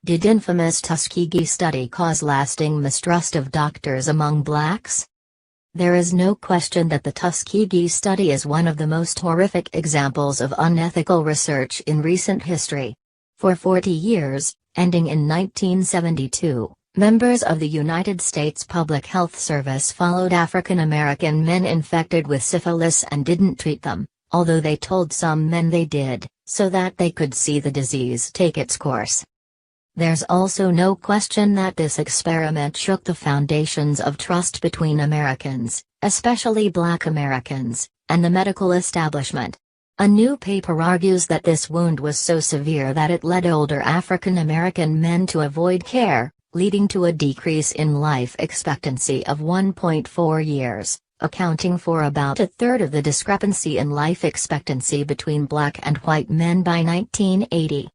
Did infamous Tuskegee study cause lasting mistrust of doctors among blacks? There is no question that the Tuskegee study is one of the most horrific examples of unethical research in recent history. For 40 years, ending in 1972, members of the United States Public Health Service followed African American men infected with syphilis and didn't treat them, although they told some men they did, so that they could see the disease take its course. There's also no question that this experiment shook the foundations of trust between Americans, especially Black Americans, and the medical establishment. A new paper argues that this wound was so severe that it led older African American men to avoid care, leading to a decrease in life expectancy of 1.4 years, accounting for about a third of the discrepancy in life expectancy between Black and white men by 1980.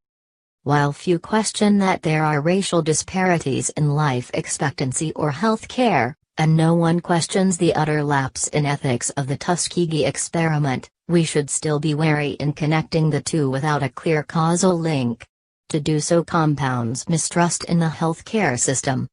While few question that there are racial disparities in life expectancy or health care, and no one questions the utter lapse in ethics of the Tuskegee experiment, we should still be wary in connecting the two without a clear causal link. To do so compounds mistrust in the health care system.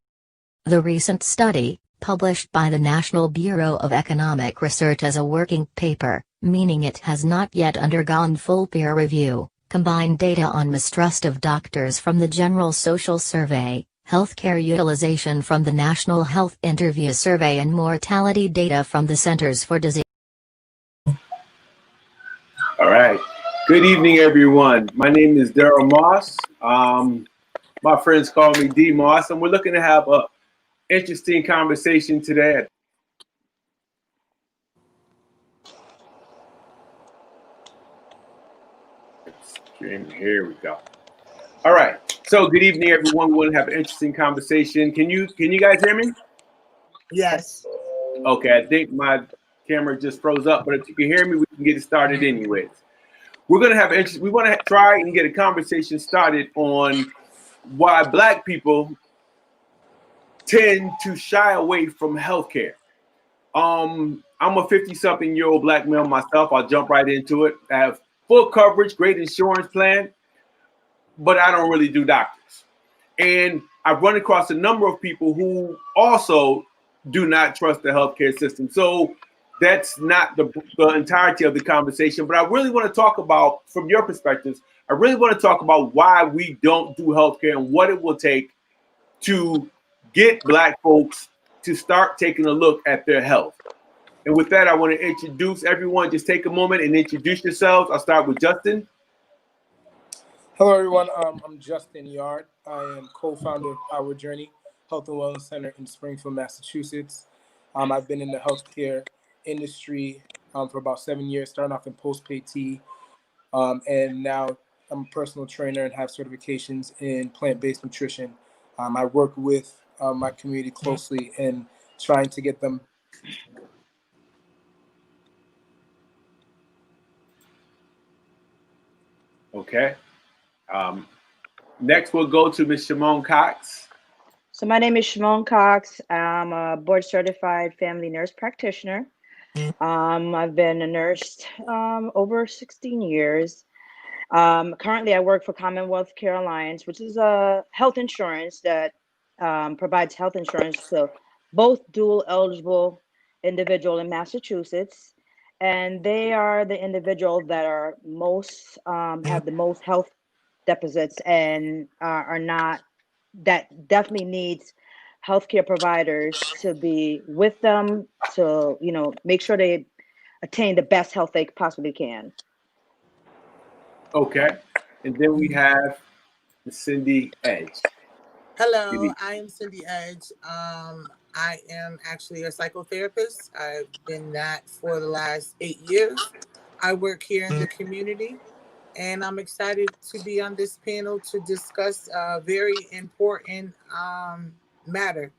The recent study, published by the National Bureau of Economic Research as a working paper, meaning it has not yet undergone full peer review, combined data on mistrust of doctors from the General Social Survey, healthcare utilization from the National Health Interview Survey and mortality data from the Centers for Disease. All right. Good evening, everyone. My name is Daryl Moss. My friends call me D Moss, and we're looking to have an interesting conversation today. Here we go. All right. So good evening, everyone. We want to have an interesting conversation. Can you guys hear me? Yes. Okay. I think my camera just froze up, but if you can hear me, we can get it started anyways. We're going to have we want to try and get a conversation started on why Black people tend to shy away from healthcare. I'm a 50-something-year-old Black male myself. I'll jump right into it. I have full coverage, great insurance plan, but I don't really do doctors. And I've run across a number of people who also do not trust the healthcare system. So that's not the entirety of the conversation, but I really want to talk about, from your perspectives, I really want to talk about why we don't do healthcare and what it will take to get Black folks to start taking a look at their health. And with that, I want to introduce everyone. Just take a moment and introduce yourselves. I'll start with Justin. Hello, everyone. I'm Justin Yard. I am co-founder of Our Journey Health and Wellness Center in Springfield, Massachusetts. I've been in the healthcare industry for about 7 years, starting off in post-PT, and now I'm a personal trainer and have certifications in plant-based nutrition. I work with my community closely in trying to get them. Okay. Next, we'll go to Ms. Shimon Cox. So my name is Shimon Cox. I'm a board-certified family nurse practitioner. I've been a nurse over 16 years. Currently, I work for Commonwealth Care Alliance, which is a health insurance that provides health insurance to both dual eligible individual in Massachusetts. And they are the individual that are most have the most health deficits and are not, that definitely needs healthcare providers to be with them to, make sure they attain the best health they possibly can. Okay. And then we have Cindy Edge. Hello, I am Cindy Edge. I am actually a psychotherapist. I've been that for the last 8 years. I work here in the community, and I'm excited to be on this panel to discuss a very important matter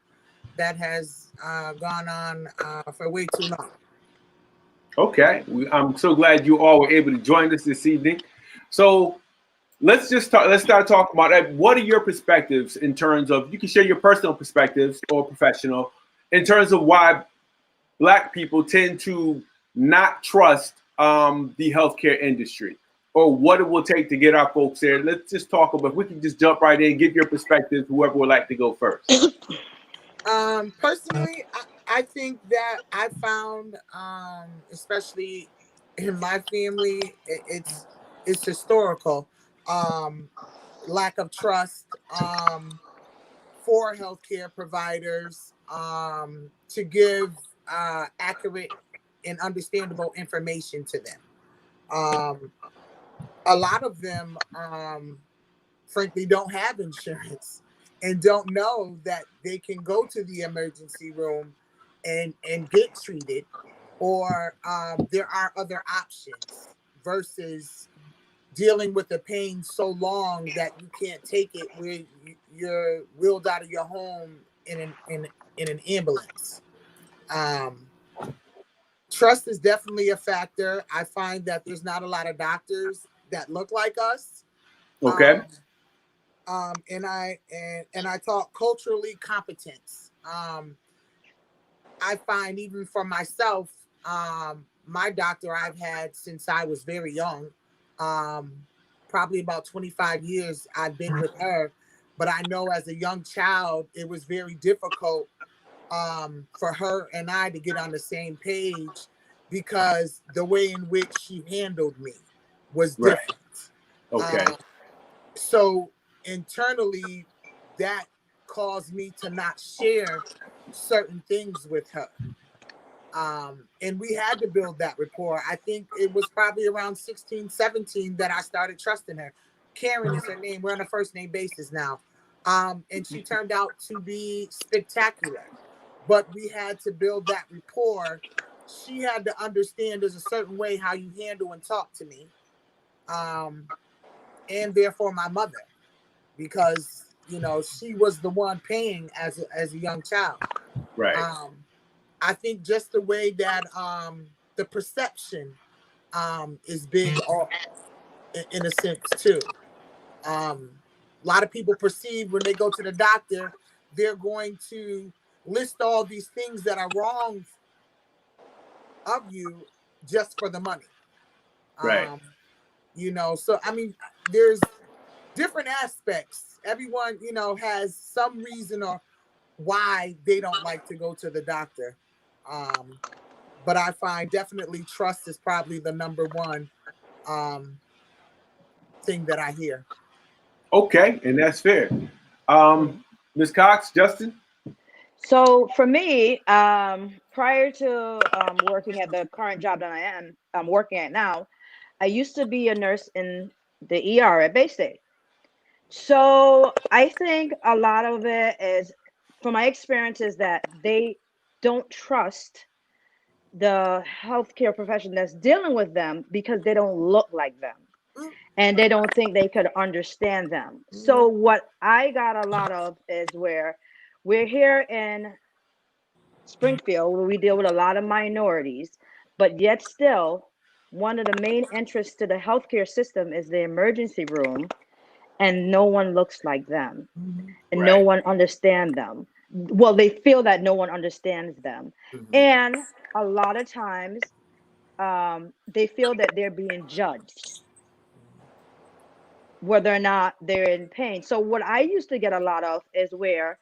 that has gone on for way too long. Okay, I'm so glad you all were able to join us this evening. So let's start talking about that. What are your perspectives in terms of, you can share your personal perspectives or professional, in terms of why Black people tend to not trust the healthcare industry, or what it will take to get our folks there. Let's just talk about, if we can just jump right in, give your perspective, whoever would like to go first. Personally, I think that I found, especially in my family, it's historical. Um, Lack of trust for healthcare providers to give accurate and understandable information to them. A lot of them, frankly, don't have insurance and don't know that they can go to the emergency room and get treated, or there are other options versus dealing with the pain so long that you can't take it, where you're wheeled out of your home in an ambulance. Um, Trust is definitely a factor. I find that there's not a lot of doctors that look like us. Okay. Um, and I talk culturally competence. I find even for myself, my doctor I've had since I was very young, um, probably about 25 years I've been with her. But I know as a young child, it was very difficult for her and I to get on the same page because the way in which she handled me was Right. different. Okay. So internally, that caused me to not share certain things with her. And we had to build that rapport. I think it was probably around 16, 17 that I started trusting her. Karen is her name. We're on a first name basis now. And she turned out to be spectacular. But we had to build that rapport. She had to understand there's a certain way how you handle and talk to me. And therefore my mother, because she was the one paying as a young child. Right. I think just the way that the perception is big in a sense too. A lot of people perceive when they go to the doctor, they're going to list all these things that are wrong of you just for the money. Right. So I mean, there's different aspects. Everyone, has some reason or why they don't like to go to the doctor. But I find definitely trust is probably the number one thing that I hear. Okay, and that's fair. Ms. Cox, Justin? So for me, prior to working at the current job that I'm working at now, I used to be a nurse in the ER at Bay State. So I think a lot of it is, from my experiences, that they don't trust the healthcare profession that's dealing with them because they don't look like them and they don't think they could understand them. So what I got a lot of is where we're here in Springfield, where we deal with a lot of minorities, but yet still, one of the main interests to the healthcare system is the emergency room, and no one looks like them, and no Right. one understands them. Well, they feel that no one understands them, and a lot of times, they feel that they're being judged, whether or not they're in pain. So what I used to get a lot of is where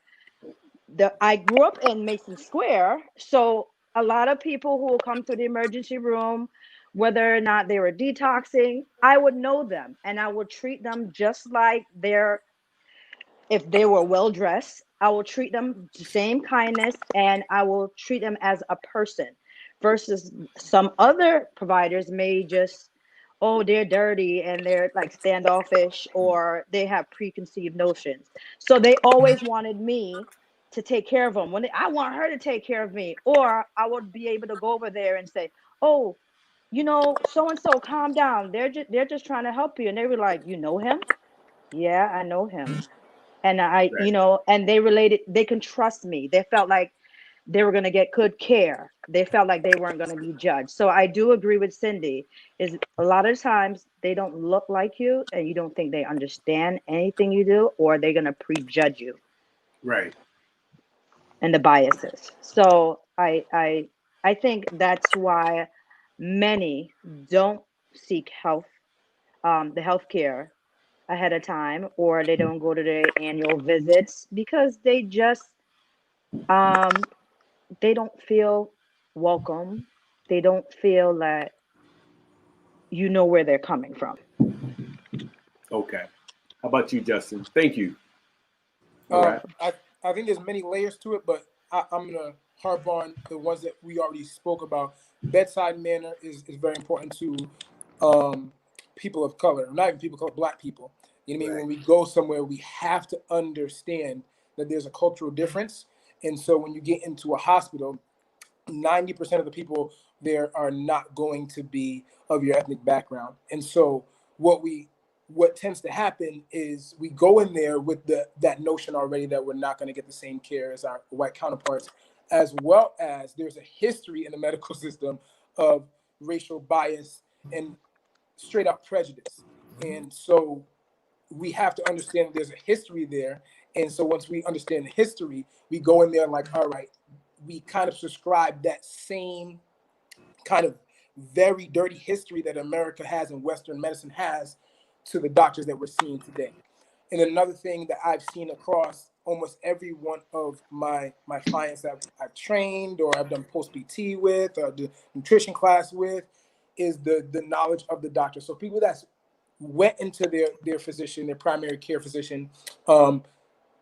I grew up in Mason Square, so a lot of people who will come to the emergency room, whether or not they were detoxing, I would know them and I would treat them just like if they were well dressed, I will treat them the same kindness and I will treat them as a person, versus some other providers may just, oh, they're dirty and they're like standoffish or they have preconceived notions. So they always wanted me to take care of them when I want her to take care of me, or I would be able to go over there and say, oh, so and so, calm down. They're just trying to help you. And they were like, you know him? Yeah, I know him. And Right. and they can trust me. They felt like they were going to get good care. They felt like they weren't going to be judged. So I do agree with Cindy, is a lot of times they don't look like you and you don't think they understand anything you do, or they're going to prejudge you Right. and the biases. So I think that's why many don't seek health the healthcare ahead of time, or they don't go to their annual visits because um, they don't feel welcome. They don't feel that you know where they're coming from. Okay. How about you, Justin? Thank you. All right. I think there's many layers to it, but I'm gonna harp on the ones that we already spoke about. Bedside manner is very important to um, people of color, not even people of color, Black people. You know what I mean? Right. When we go somewhere, we have to understand that there's a cultural difference, and so when you get into a hospital, 90% of the people there are not going to be of your ethnic background. And so what tends to happen is we go in there with that notion already that we're not going to get the same care as our white counterparts, as well as there's a history in the medical system of racial bias and straight up prejudice. And so we have to understand there's a history there. And so once we understand the history, we go in there like, all right, we kind of subscribe that same kind of very dirty history that America has and Western medicine has to the doctors that we're seeing today. And another thing that I've seen across almost every one of my clients that I've trained or I've done post PT with or the nutrition class with is the knowledge of the doctor. So people that's went into their physician, their primary care physician, um,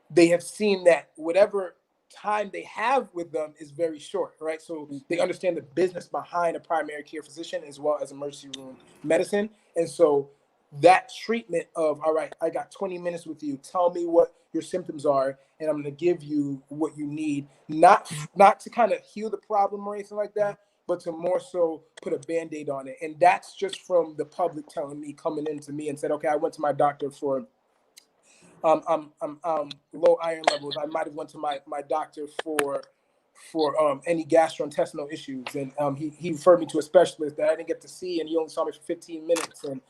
they have seen that whatever time they have with them is very short, right? So they understand the business behind a primary care physician as well as emergency room medicine. And so that treatment of, all right, I got 20 minutes with you, tell me what your symptoms are, and I'm going to give you what you need, not to kind of heal the problem or anything like that, but to more so put a band-aid on it. And that's just from the public telling me, coming into me and said, okay, I went to my doctor for low iron levels. I might have went to my doctor for any gastrointestinal issues, and he referred me to a specialist that I didn't get to see, and he only saw me for 15 minutes, and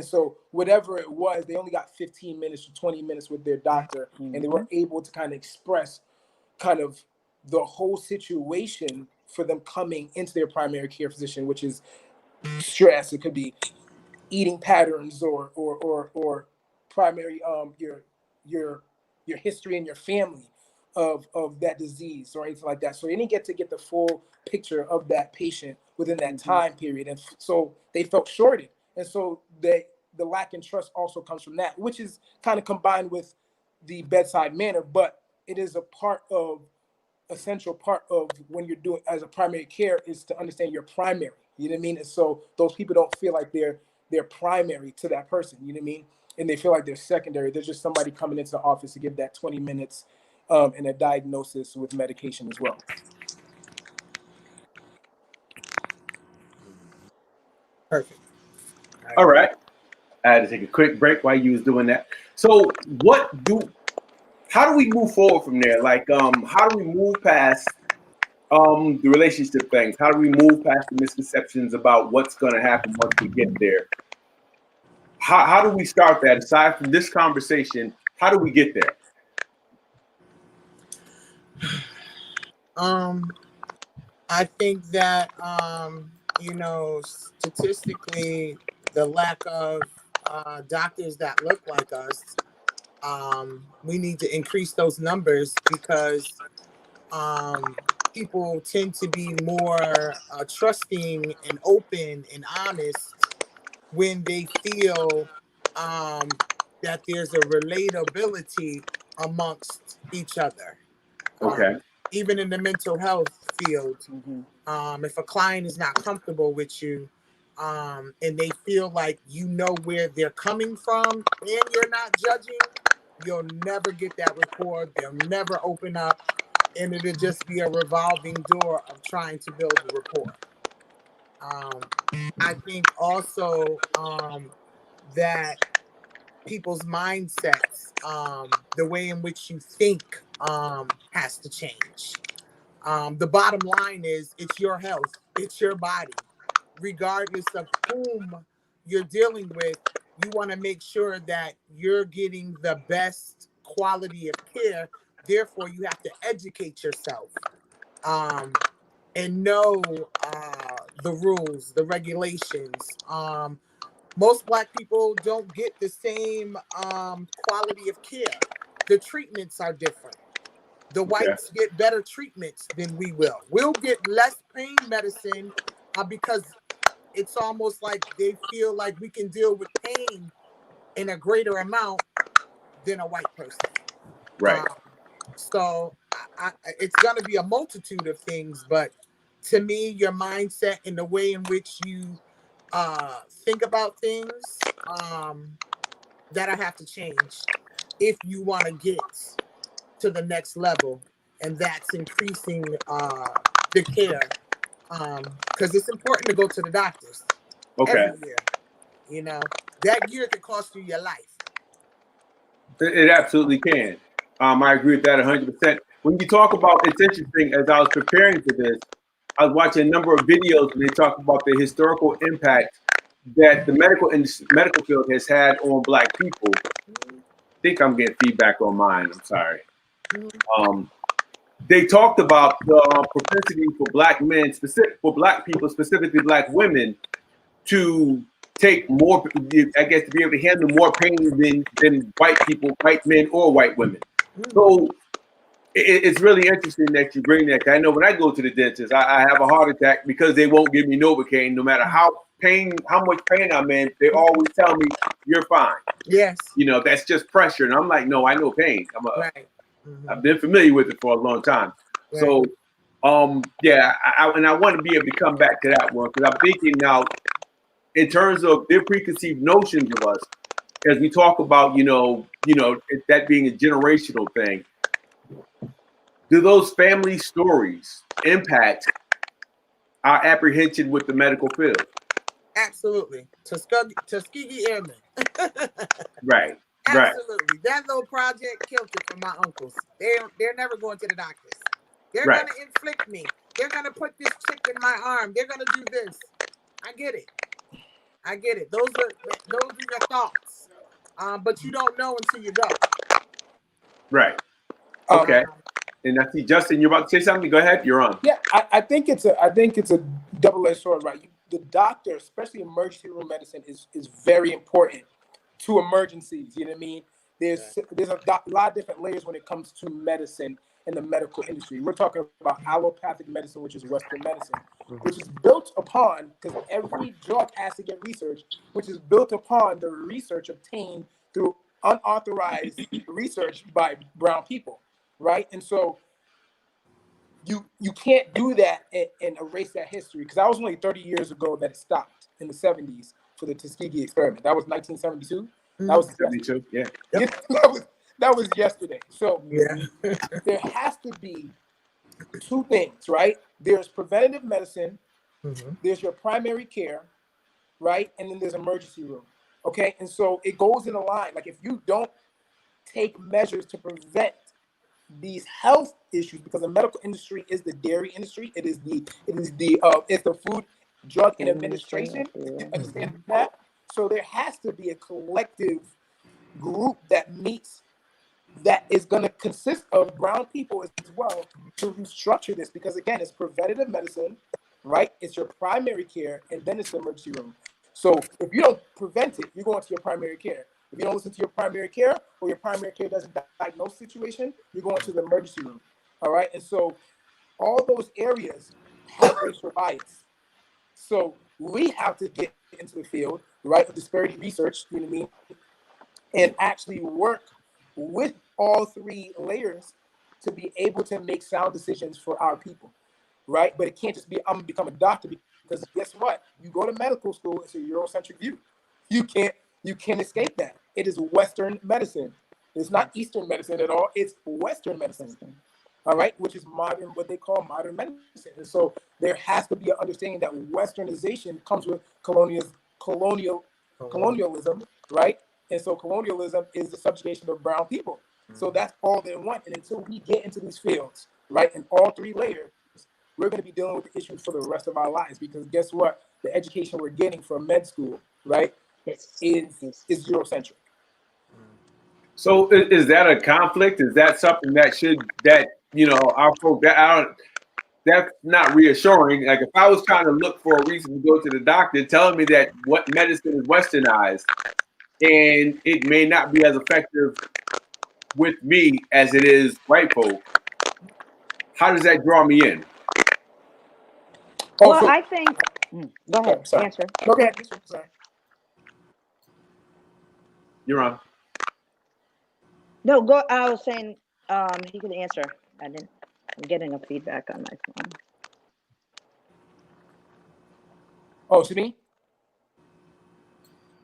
so whatever it was, they only got 15 minutes to 20 minutes with their doctor, and they were able to kind of express kind of the whole situation for them coming into their primary care physician, which is stress. It could be eating patterns or primary your your history and your family of that disease or anything like that. So they didn't get the full picture of that patient within that time period, and so they felt shorted. And so the lack in trust also comes from that, which is kind of combined with the bedside manner, but it is a part of essential part of when you're doing as a primary care is to understand your primary. You know what I mean? And so those people don't feel like they're primary to that person. You know what I mean? And they feel like they're secondary. There's just somebody coming into the office to give that 20 minutes and a diagnosis with medication as well. Perfect. All right. I had to take a quick break while you was doing that. So how do we move forward from there? Like, how do we move past the relationship things? How do we move past the misconceptions about what's going to happen once we get there? How do we start that? Aside from this conversation, how do we get there? I think that statistically, the lack of doctors that look like us, we need to increase those numbers because people tend to be more trusting and open and honest when they feel that there's a relatability amongst each other. Okay. Even in the mental health field, if a client is not comfortable with you and they feel like you know where they're coming from and you're not judging, you'll never get that rapport. They'll never open up, and it'll just be a revolving door of trying to build a rapport. I think also that people's mindsets, the way in which you think has to change. The bottom line is it's your health, it's your body. Regardless of whom you're dealing with, you want to make sure that you're getting the best quality of care. Therefore, you have to educate yourself and know the rules, the regulations, Most Black people don't get the same quality of care. The treatments are different. The whites get better treatments than we will. We'll get less pain medicine because it's almost like they feel like we can deal with pain in a greater amount than a white person. Right. So it's going to be a multitude of things, but to me, your mindset and the way in which you think about things, that'll have to change if you want to get to the next level, and that's increasing the care, because it's important to go to the doctors every year. You know, that year could cost you your life. It absolutely can. I agree with that 100%. When you talk about, it's interesting, as I was preparing for this, I was watching a number of videos and they talk about the historical impact that the medical field has had on Black people. I think I'm getting feedback on mine. I'm sorry. They talked about the propensity for Black men, for Black people, specifically Black women, to take more, I guess, to be able to handle more pain than white people, white men or white women. So it's really interesting that you bring that. I know when I go to the dentist, I have a heart attack because they won't give me Novocaine, no matter how much pain I'm in. They always tell me you're fine. Yes. You know, that's just pressure, and I'm like, no, I know pain. Right. I've been familiar with it for a long time. Right. So, yeah, I want to be able to come back to that one because I'm thinking now, in terms of their preconceived notions of us, as we talk about, you know, that being a generational thing. Do those family stories impact our apprehension with the medical field? Absolutely. Tuskegee Airmen. Right. Absolutely. That little project killed it for my uncles. They're never going to the doctors. They're going to inflict me. They're going to put this chip in my arm. They're going to do this. I get it. Those are your thoughts. But you don't know until you go. Right. Okay. And I see Justin, you're about to say something. Go ahead. You're on. Yeah, I think it's a double-edged sword, right? The doctor, especially emergency room medicine, is very important to emergencies. You know what I mean? There's a lot of different layers when it comes to medicine in the medical industry. We're talking about allopathic medicine, which is Western medicine, which is built upon, because every drug has to get researched, which is built upon the research obtained through unauthorized research by brown people, right? And so you can't do that and erase that history, because that was only 30 years ago that it stopped in the 70s for the Tuskegee experiment. That was 1972. That was 72. Yeah. Yep. That was yesterday. So there has to be two things, right? There's preventative medicine, there's your primary care, right? And then there's emergency room. Okay. And so it goes in a line. Like if you don't take measures to prevent these health issues, because the medical industry is the dairy industry, it's the Food, Drug and Administration. Understand that? So there has to be a collective group that meets, that is going to consist of brown people as well, to restructure this, because again, it's preventative medicine, right? It's your primary care, and then it's the emergency room. So if you don't prevent it, you're going to your primary care. If you don't listen to your primary care, or your primary care doesn't diagnose the situation, you're going to the emergency room. All right. And so all those areas have racial bias. So we have to get into the field, right, of disparity research, you know what I mean, and actually work with all three layers to be able to make sound decisions for our people, right? But it can't just be, I'm gonna become a doctor, because guess what? You go to medical school, it's a Eurocentric view. You can't escape that. It is Western medicine. It's not Eastern medicine at all. It's Western medicine. All right, which is modern, what they call modern medicine. And so there has to be an understanding that Westernization comes with colonialism, right? And so colonialism is the subjugation of brown people. So that's all they want. And until we get into these fields, right, in all three layers, we're going to be dealing with the issues for the rest of our lives. Because guess what? The education we're getting from med school, right, is Eurocentric. So is that a conflict? Is that something that our folk, that's not reassuring. Like if I was trying to look for a reason to go to the doctor, telling me that what medicine is westernized and it may not be as effective with me as it is white folk, how does that draw me in? Well, Also, I think. Go ahead, sorry. answer. Okay, sorry. You're on. No, go. I was saying, he can answer. I didn't. I'm getting a feedback on my phone. Oh, to me?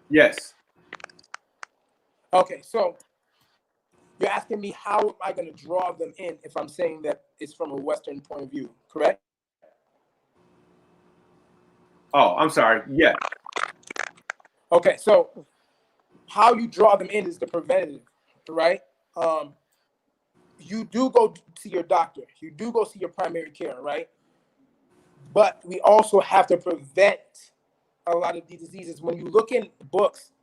Yes. Okay, so you're asking me how am I going to draw them in if I'm saying that it's from a Western point of view, correct? Oh, I'm sorry. Yeah. Okay, so how you draw them in is the preventative, right? You do go see your doctor. You do go see your primary care, right? But we also have to prevent a lot of these diseases. When you look in books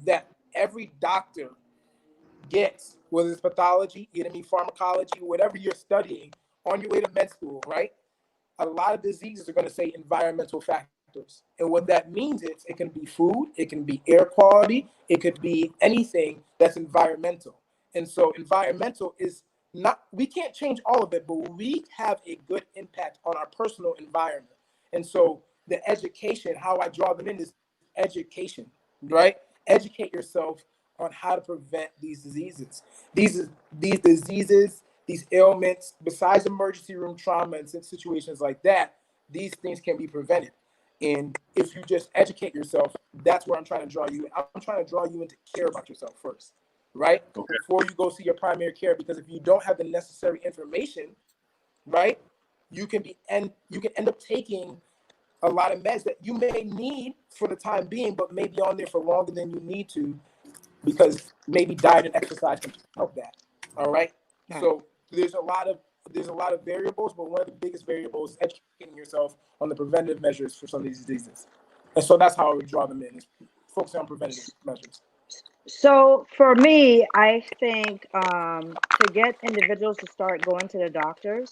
that every doctor gets, whether it's pathology, anatomy, pharmacology, whatever you're studying on your way to med school, right? A lot of diseases are going to say environmental factors. And what that means is it can be food, it can be air quality, it could be anything that's environmental. And so environmental is not, we can't change all of it, but we have a good impact on our personal environment. And so the education, how I draw them in is education, right? Educate yourself on how to prevent these diseases. These diseases, these ailments, besides emergency room trauma and situations like that, these things can be prevented. And if you just educate yourself, that's where I'm trying to draw you in. I'm trying to draw you in to care about yourself first, right? Okay. Before you go see your primary care, because if you don't have the necessary information, right, you can end up taking a lot of meds that you may need for the time being, but may be on there for longer than you need to, because maybe diet and exercise can help that. All right. Right. So there's a lot of variables, but one of the biggest variables is educating yourself on the preventative measures for some of these diseases. And so that's how I would draw them in, is focusing on preventative measures. So for me, I think to get individuals to start going to the doctors,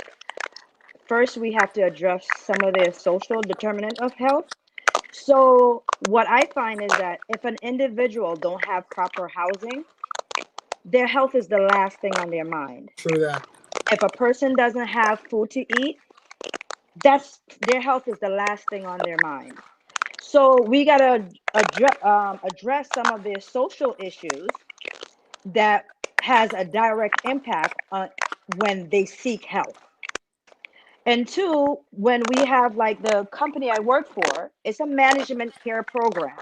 first we have to address some of their social determinant of health. So what I find is that if an individual don't have proper housing, their health is the last thing on their mind. True that. If a person doesn't have food to eat, that's their health is the last thing on their mind. So we gotta address some of their social issues that has a direct impact on when they seek help. And two, when we have like the company I work for, it's a management care program.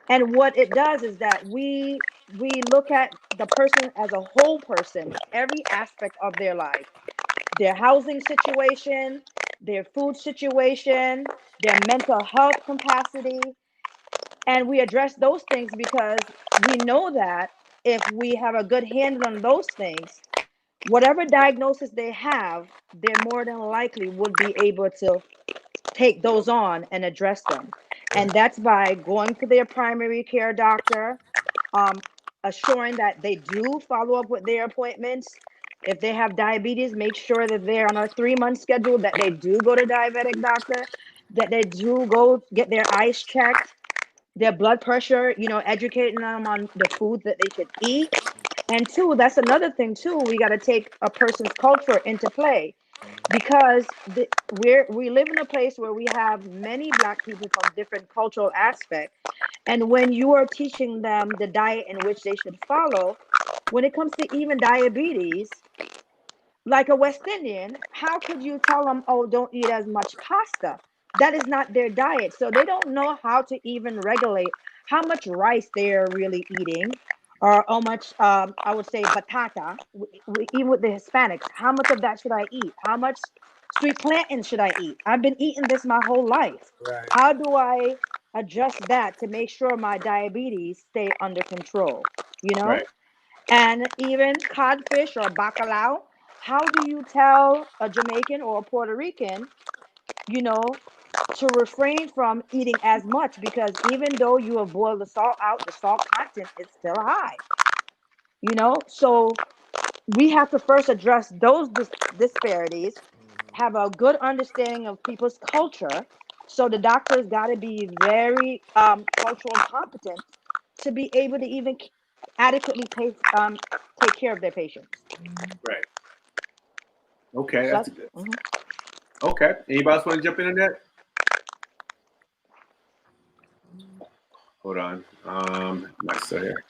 And what it does is that we look at the person as a whole person, every aspect of their life, their housing situation, their food situation, their mental health capacity, and we address those things because we know that if we have a good handle on those things, whatever diagnosis they have, they're more than likely would be able to take those on and address them. And that's by going to their primary care doctor, um, assuring that they do follow up with their appointments. If they have diabetes, make sure that they're on a 3-month schedule, that they do go to diabetic doctor, that they do go get their eyes checked, their blood pressure, educating them on the foods that they should eat. And two, that's another thing too. We got to take a person's culture into play, because we live in a place where we have many Black people from different cultural aspects, and when you are teaching them the diet in which they should follow, when it comes to even diabetes, like a West Indian, how could you tell them, oh, don't eat as much pasta? That is not their diet. So they don't know how to even regulate how much rice they're really eating, or how much, I would say, batata. Even with the Hispanics, how much of that should I eat? How much sweet plantain should I eat? I've been eating this my whole life. Right. How do I adjust that to make sure my diabetes stay under control? You know? Right. And even codfish or bacalao, how do you tell a Jamaican or a Puerto Rican, you know, to refrain from eating as much? Because even though you have boiled the salt out, the salt content is still high, So we have to first address those disparities, have a good understanding of people's culture. So the doctor's got to be very cultural competent to be able to even adequately take care of their patients. Right. Okay, So that's a good. Okay. Anybody else want to jump in on that? Hold on. My still here.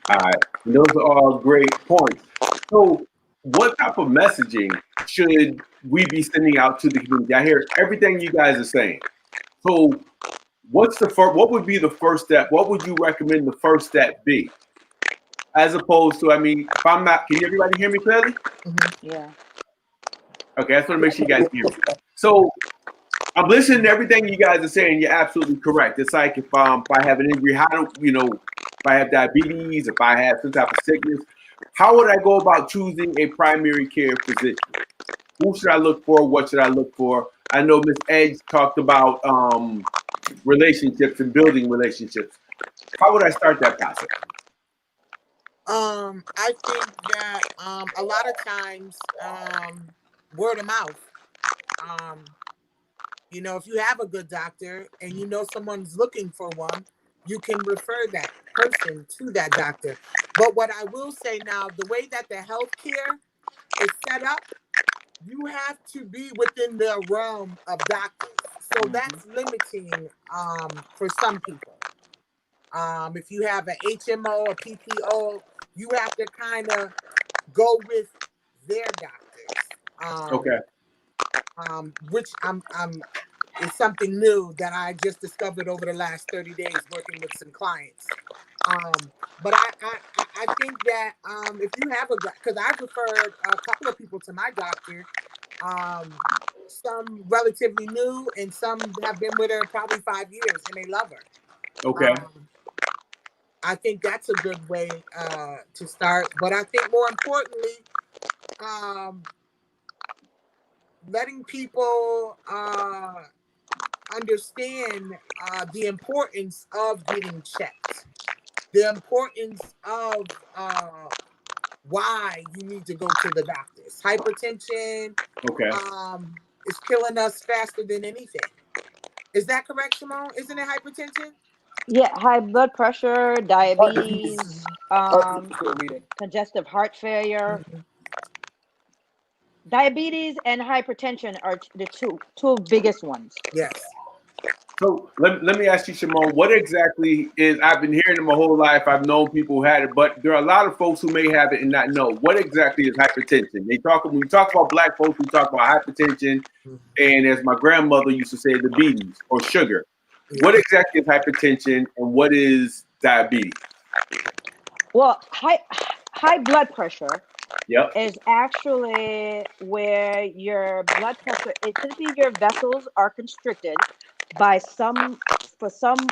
All right. Those are all great points. So, what type of messaging should we be sending out to the community? I hear everything you guys are saying. So, what's the first? What would be the first step? What would you recommend the first step be? As opposed to, I mean, if I'm not, can everybody hear me clearly? Yeah. Okay, I just want to make sure you guys can hear me. So, I'm listening to everything you guys are saying. You're absolutely correct. It's like if I have an injury, how do if I have diabetes, if I have some type of sickness, how would I go about choosing a primary care physician? Who should I look for? What should I look for? I know Miss Edge talked about relationships and building relationships. How would I start that process? I think that a lot of times word of mouth. If you have a good doctor and you know someone's looking for one, you can refer that person to that doctor. But what I will say now, the way that the healthcare is set up, you have to be within the realm of doctors. So that's limiting for some people. If you have an HMO, a PPO, you have to kind of go with their doctors. Okay. Which is something new that I just discovered over the last 30 days working with some clients. But I think that if you have because I've referred a couple of people to my doctor, some relatively new and some have been with her probably 5 years and they love her. Okay. I think that's a good way to start. But I think more importantly, letting people understand the importance of getting checked, the importance of why you need to go to the doctors. Hypertension Okay. is killing us faster than anything. Is that correct, Simone? Isn't it hypertension? Yeah, high blood pressure, diabetes, Reading. congestive heart failure. Diabetes and hypertension are the two biggest ones. Yes. So let me ask you, Shimon, what exactly is, I've been hearing it my whole life, I've known people who had it, but there are a lot of folks who may have it and not know. What exactly is hypertension? When you talk about black folks, we talk about hypertension, and as my grandmother used to say, diabetes or sugar. What exactly is hypertension and what is diabetes? Well, high blood pressure Yep. is actually where your blood pressure, it could be your vessels are constricted by for some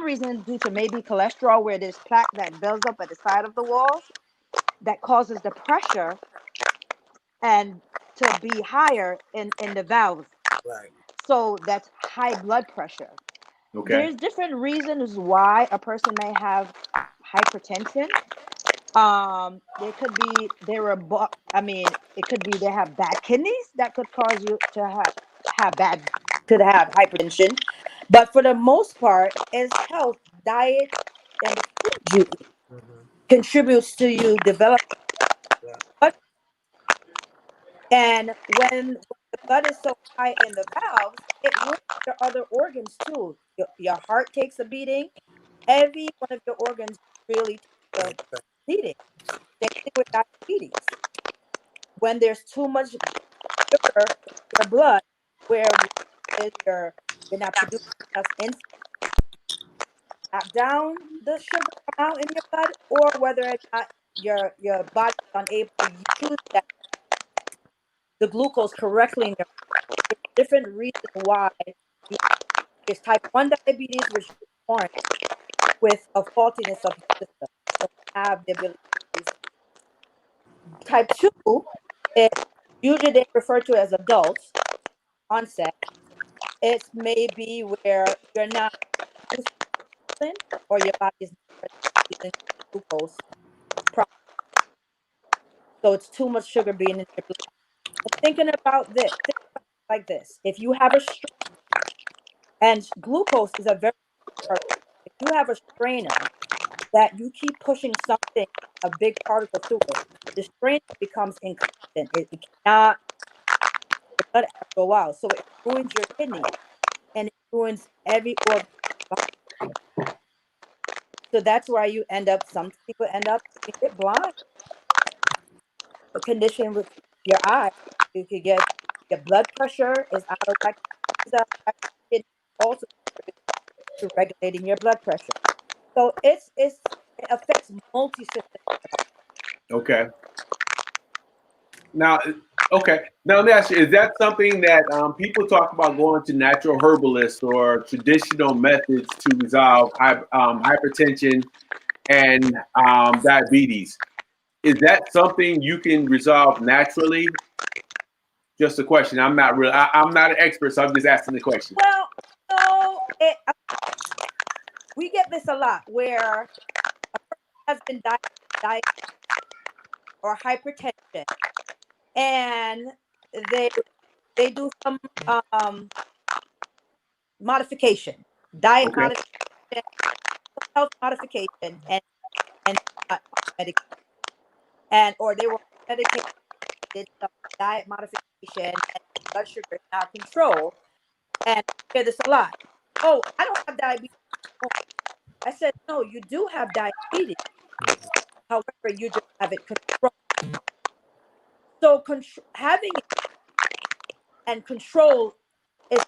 reason due to maybe cholesterol, where there's plaque that builds up at the side of the walls that causes the pressure and to be higher in the valves. Right. So that's high blood pressure. Okay. There's different reasons why a person may have hypertension. It could be it could be they have bad kidneys that could cause you to have hypertension. But for the most part, is health, diet, and the food you eat contributes to you develop. And when the blood is so high in the valves, it works your other organs too. Your heart takes a beating. Every one of your organs really takes a beating. Same thing with diabetes. When there's too much sugar in your blood, where you're not producing enough insulin, knock down the sugar amount in your blood, or whether or not your body is unable to use the glucose correctly in your body. There's different reasons why you, there's type 1 diabetes, which is born with a faultiness of your system. You don't have the ability to use it. Type 2 is usually they refer to as adult onset. It's maybe where you're not using insulin or your body is not using glucose properly. So it's too much sugar being in your blood. Thinking about this, think about it like this: if you have a and glucose is a very part. If you have a strainer that you keep pushing something, a big particle through it, the strainer becomes inconstant. It cannot the blood after a while, so it ruins your kidney and it ruins every organ. So that's why you end up. Some people end up you get blind. A condition with your eye, you could get your blood pressure is out of whack. Is out of whack. It also to regulating your blood pressure. So it affects multi-system. Okay. Now, okay. Now let me ask you: is that something that people talk about going to natural herbalists or traditional methods to resolve hypertension and diabetes? Is that something you can resolve naturally? Just a question. I'm not real. I'm not an expert, so I'm just asking the question. Well, so we get this a lot where a person has been diagnosed or hypertension, and they do some modification, diet Okay. modification, health modification, and not medication, and or they were medicated, did some diet modification, and blood sugar is out of control. And I hear this a lot. Oh, I don't have diabetes. I said, no, you do have diabetes. However, you just have it controlled. So having it and control is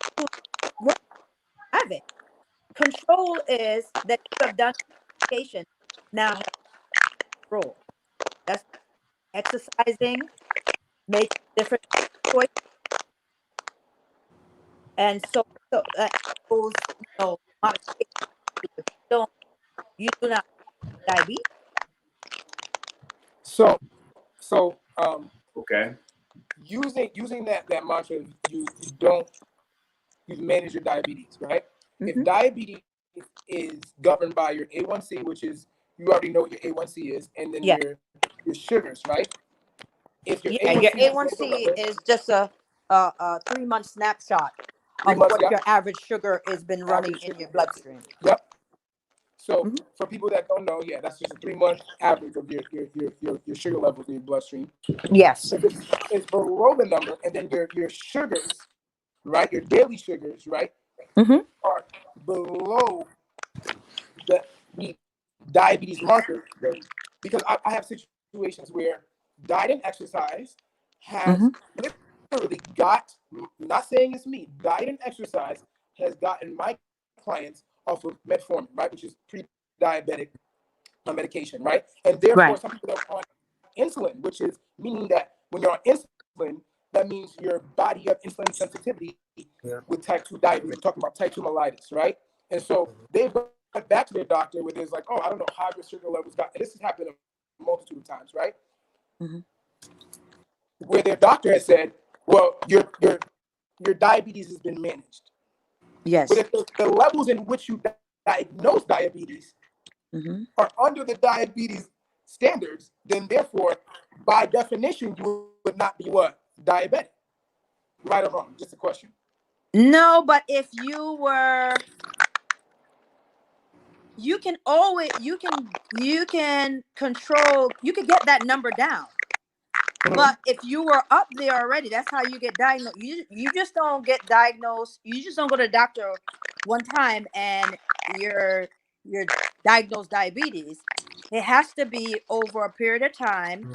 one have it. Control is that you have done medication, now have control. That's exercising, making different choices, and those modifications. If you do not have diabetes. So Okay. using that mantra, you don't you manage your diabetes, right? If Mm-hmm. diabetes is governed by your A1C, which is you already know what your A1C is, and then Yeah. your sugars, right? If your Yeah, your A1C A1C is just a 3-month snapshot three of months, what yeah, your average sugar has been running average in your sugar, bloodstream. yep. So Mm-hmm. for people that don't know, yeah, that's just a 3-month average of your sugar levels in your bloodstream. Yes. If it's below the number, and then your sugars, right, your daily sugars, right, Mm-hmm. are below the diabetes marker, because I have situations where diet and exercise has Mm-hmm. literally got, not saying it's me, diet and exercise has gotten my clients off of metformin, right, which is pre-diabetic medication, right? And therefore, Right. some people are on insulin, which is meaning that when you're on insulin, that means your body has insulin sensitivity with type 2 diabetes. We're talking about type 2 mellitus, right? And so they went back to their doctor with this, like, oh, I don't know how your sugar levels got. And this has happened a multitude of times, right? Mm-hmm. Where their doctor has said, well, your diabetes has been managed. But Yes. if the levels in which you diagnose diabetes Mm-hmm. are under the diabetes standards, then therefore, by definition, you would not be what? Diabetic. Right or wrong? Just a question. No, but if you were, you can always, you can control, you can get that number down. But if you were up there already, that's how you get diagnosed. You just don't get diagnosed. You just don't go to the doctor one time and you're diagnosed diabetes. It has to be over a period of time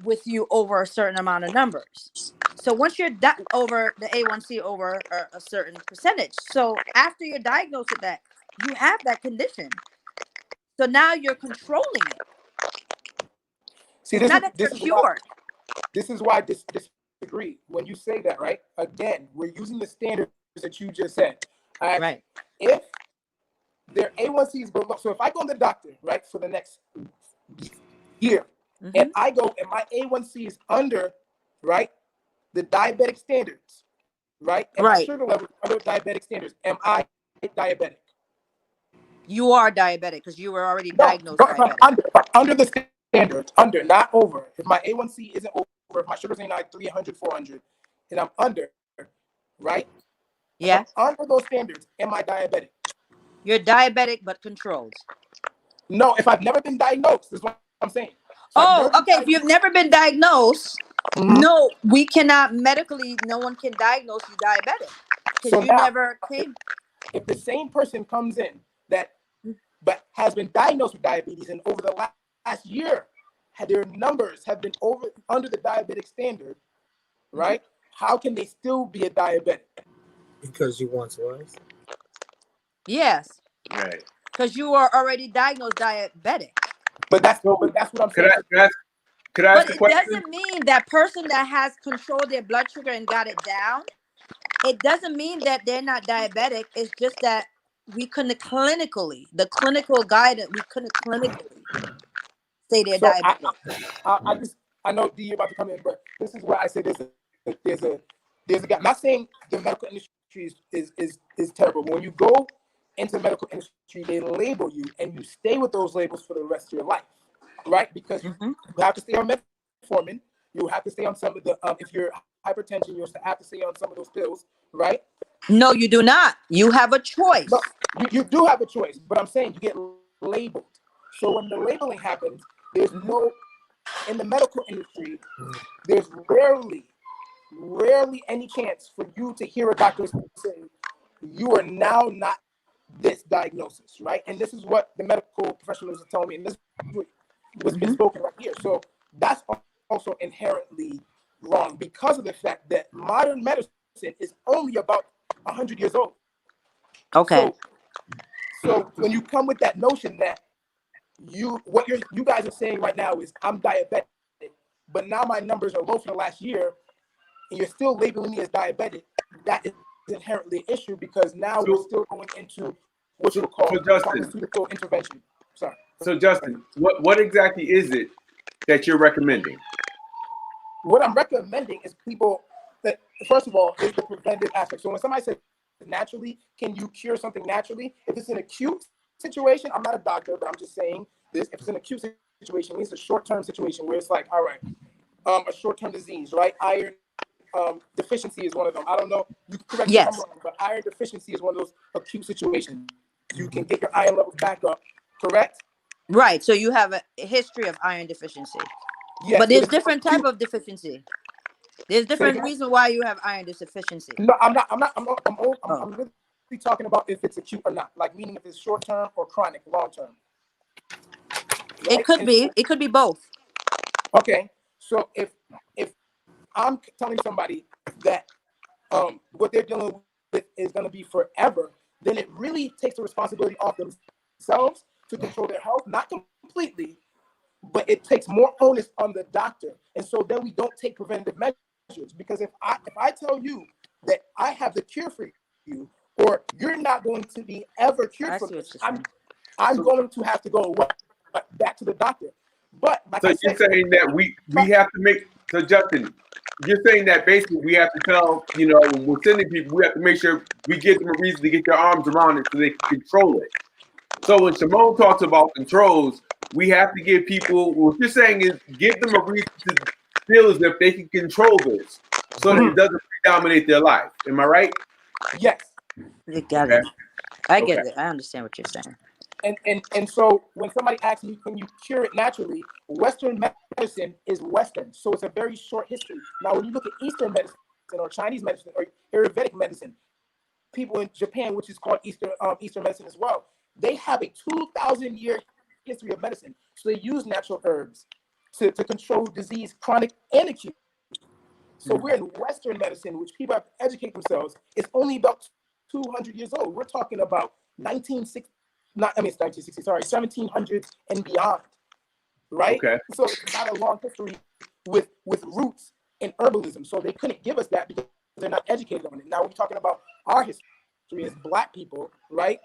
with you over a certain amount of numbers. So once you're over the A1C over a certain percentage, so after you're diagnosed with that, you have that condition. So now you're controlling it. See, It's not that you're cured. this is why I disagree. When you say that, right? Again, we're using the standards that you just said. Right. If their A1C is below, so if I go to the doctor, right, for the next year, Mm-hmm. and I go and my A1C is under, right, the diabetic standards, right, and my sugar level is under diabetic standards, am I diabetic? You are diabetic because you were already No, diagnosed diabetic. under the standards, under, not over. If my A1C isn't if my sugar's ain't like 300, 400, and I'm under, right? Yeah. If I'm under those standards, am I diabetic? You're diabetic but controlled. No, if I've never been diagnosed, is what I'm saying. So Oh, okay. If you've never been diagnosed, no, we cannot medically, no one can diagnose you diabetic because So you now, never came. if the same person comes in that but has been diagnosed with diabetes, and over the last year, their numbers have been under the diabetic standard, right? How can they still be a diabetic? Because you once was. Yes. Right. Because you are already diagnosed diabetic. But that's So, what I'm could saying. could I ask But a it question? doesn't mean that person that has controlled their blood sugar and got it down, it doesn't mean that they're not diabetic. It's just that we couldn't clinically, the clinical guidance, we couldn't clinically say they're So diabetic. I know D, you're about to come in, but this is where I say there's a gap. I'm not saying the medical industry is terrible, but when you go into the medical industry, they label you, and you stay with those labels for the rest of your life, right? Because you have to stay on metformin, you have to stay on some of the if you're hypertension, you have to stay on some of those pills, right? No, you do not. You have a choice. No, you do have a choice, but I'm saying you get labeled. So when the labeling happens, there's no, in the medical industry, there's rarely any chance for you to hear a doctor say, you are now not this diagnosis, right? And this is what the medical professionals are telling me, and this is what's been spoken right here. So that's also inherently wrong because of the fact that modern medicine is only about 100 years old. Okay. So when you come with that notion that you guys are saying right now is I'm diabetic, but now my numbers are low for the last year, and you're still labeling me as diabetic, that is inherently an issue because now we're still going into what you would call pharmaceutical intervention. Sorry. So Justin, what exactly is it that you're recommending? What I'm recommending is people that, first of all, is the preventive aspect. So when somebody says naturally, can you cure something naturally? If it's an acute situation, I'm not a doctor, but I'm just saying this. If it's an acute situation, it means a short-term situation where it's like, all right, a short-term disease, right? Iron deficiency is one of them. I don't know. You can correct me if I'm wrong, but iron deficiency is one of those acute situations. You can get your iron levels back up, correct? Right. So you have a history of iron deficiency. Yes, but there's different type of deficiency. There's different reasons why you have iron deficiency. No, I'm really talking about if it's acute or not. Like meaning if it's short term or chronic, long term. Right? It could be both. Okay. So if I'm telling somebody that what they're dealing with is going to be forever, then it really takes the responsibility off themselves to control their health, not completely, but it takes more onus on the doctor. And so then we don't take preventative measures, because if I tell you that I have the cure for you, or you're not going to be ever cured from this, I'm going to have to go back to the doctor. But like so you're saying that we have to make, so Justin, you're saying that basically we have to tell, when we're sending people, we have to make sure we give them a reason to get their arms around it so they can control it. So when Shimon talks about controls, we have to give people, what you're saying is give them a reason to feel as if they can control this so that it doesn't predominate their life. Am I right? Yes. You got it. I get it. I understand what you're saying. And so when somebody asks me, can you cure it naturally? Western medicine is Western, so it's a very short history. Now, when you look at Eastern medicine or Chinese medicine or Ayurvedic medicine, people in Japan, which is called Eastern medicine as well, they have a 2,000-year history of medicine. So they use natural herbs to control disease, chronic and acute. So we're in Western medicine, which people have to educate themselves. It's only about 200 years old. We're talking about 1700s and beyond, right? Okay. So it's not a long history with roots in herbalism. So they couldn't give us that because they're not educated on it. Now we're talking about our history as Black people, right?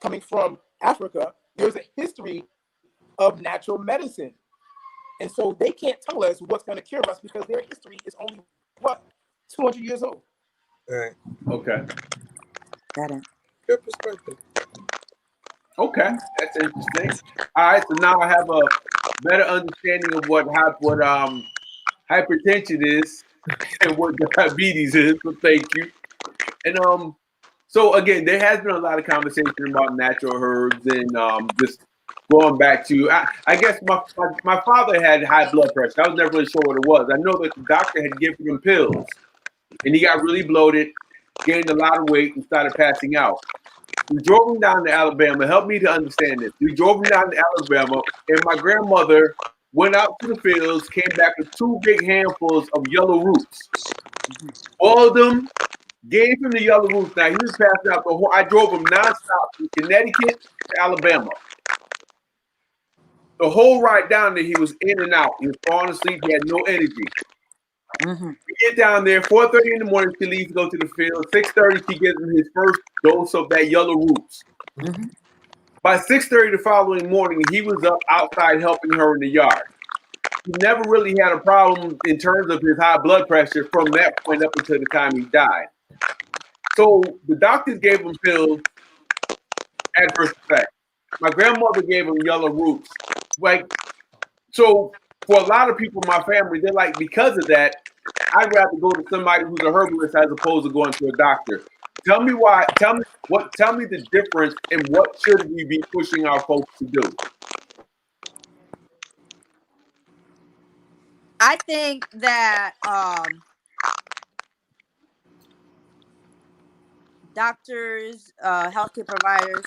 Coming from Africa, there's a history of natural medicine. And so they can't tell us what's going to cure us because their history is only, 200 years old. All right. Okay. Got it. Good perspective. Okay, that's interesting. All right, so now I have a better understanding of hypertension is and what diabetes is. So thank you. And so again, there has been a lot of conversation about natural herbs and just going back to I guess my father had high blood pressure. I was never really sure what it was. I know that the doctor had given him pills, and he got really bloated, gained a lot of weight, and started passing out. We drove him down to Alabama. Help me to understand this. We drove him down to Alabama, and my grandmother went out to the fields, came back with 2 big handfuls of yellow roots, boiled them, gave him the yellow roots. Now he was passing out the whole. I drove him nonstop from Connecticut to Alabama. The whole ride down there, he was in and out. He was falling asleep. He had no energy. We get down there, 4:30 in the morning. She leaves to go to the field. 6:30, she gives him his first dose of that yellow roots. By 6:30 the following morning, he was up outside helping her in the yard. He never really had a problem in terms of his high blood pressure from that point up until the time he died. So the doctors gave him pills, adverse effect. My grandmother gave him yellow roots. Like, so for a lot of people in my family, they're like, because of that, I'd rather go to somebody who's a herbalist as opposed to going to a doctor. Tell me why. Tell me the difference and what should we be pushing our folks to do? I think that doctors, healthcare providers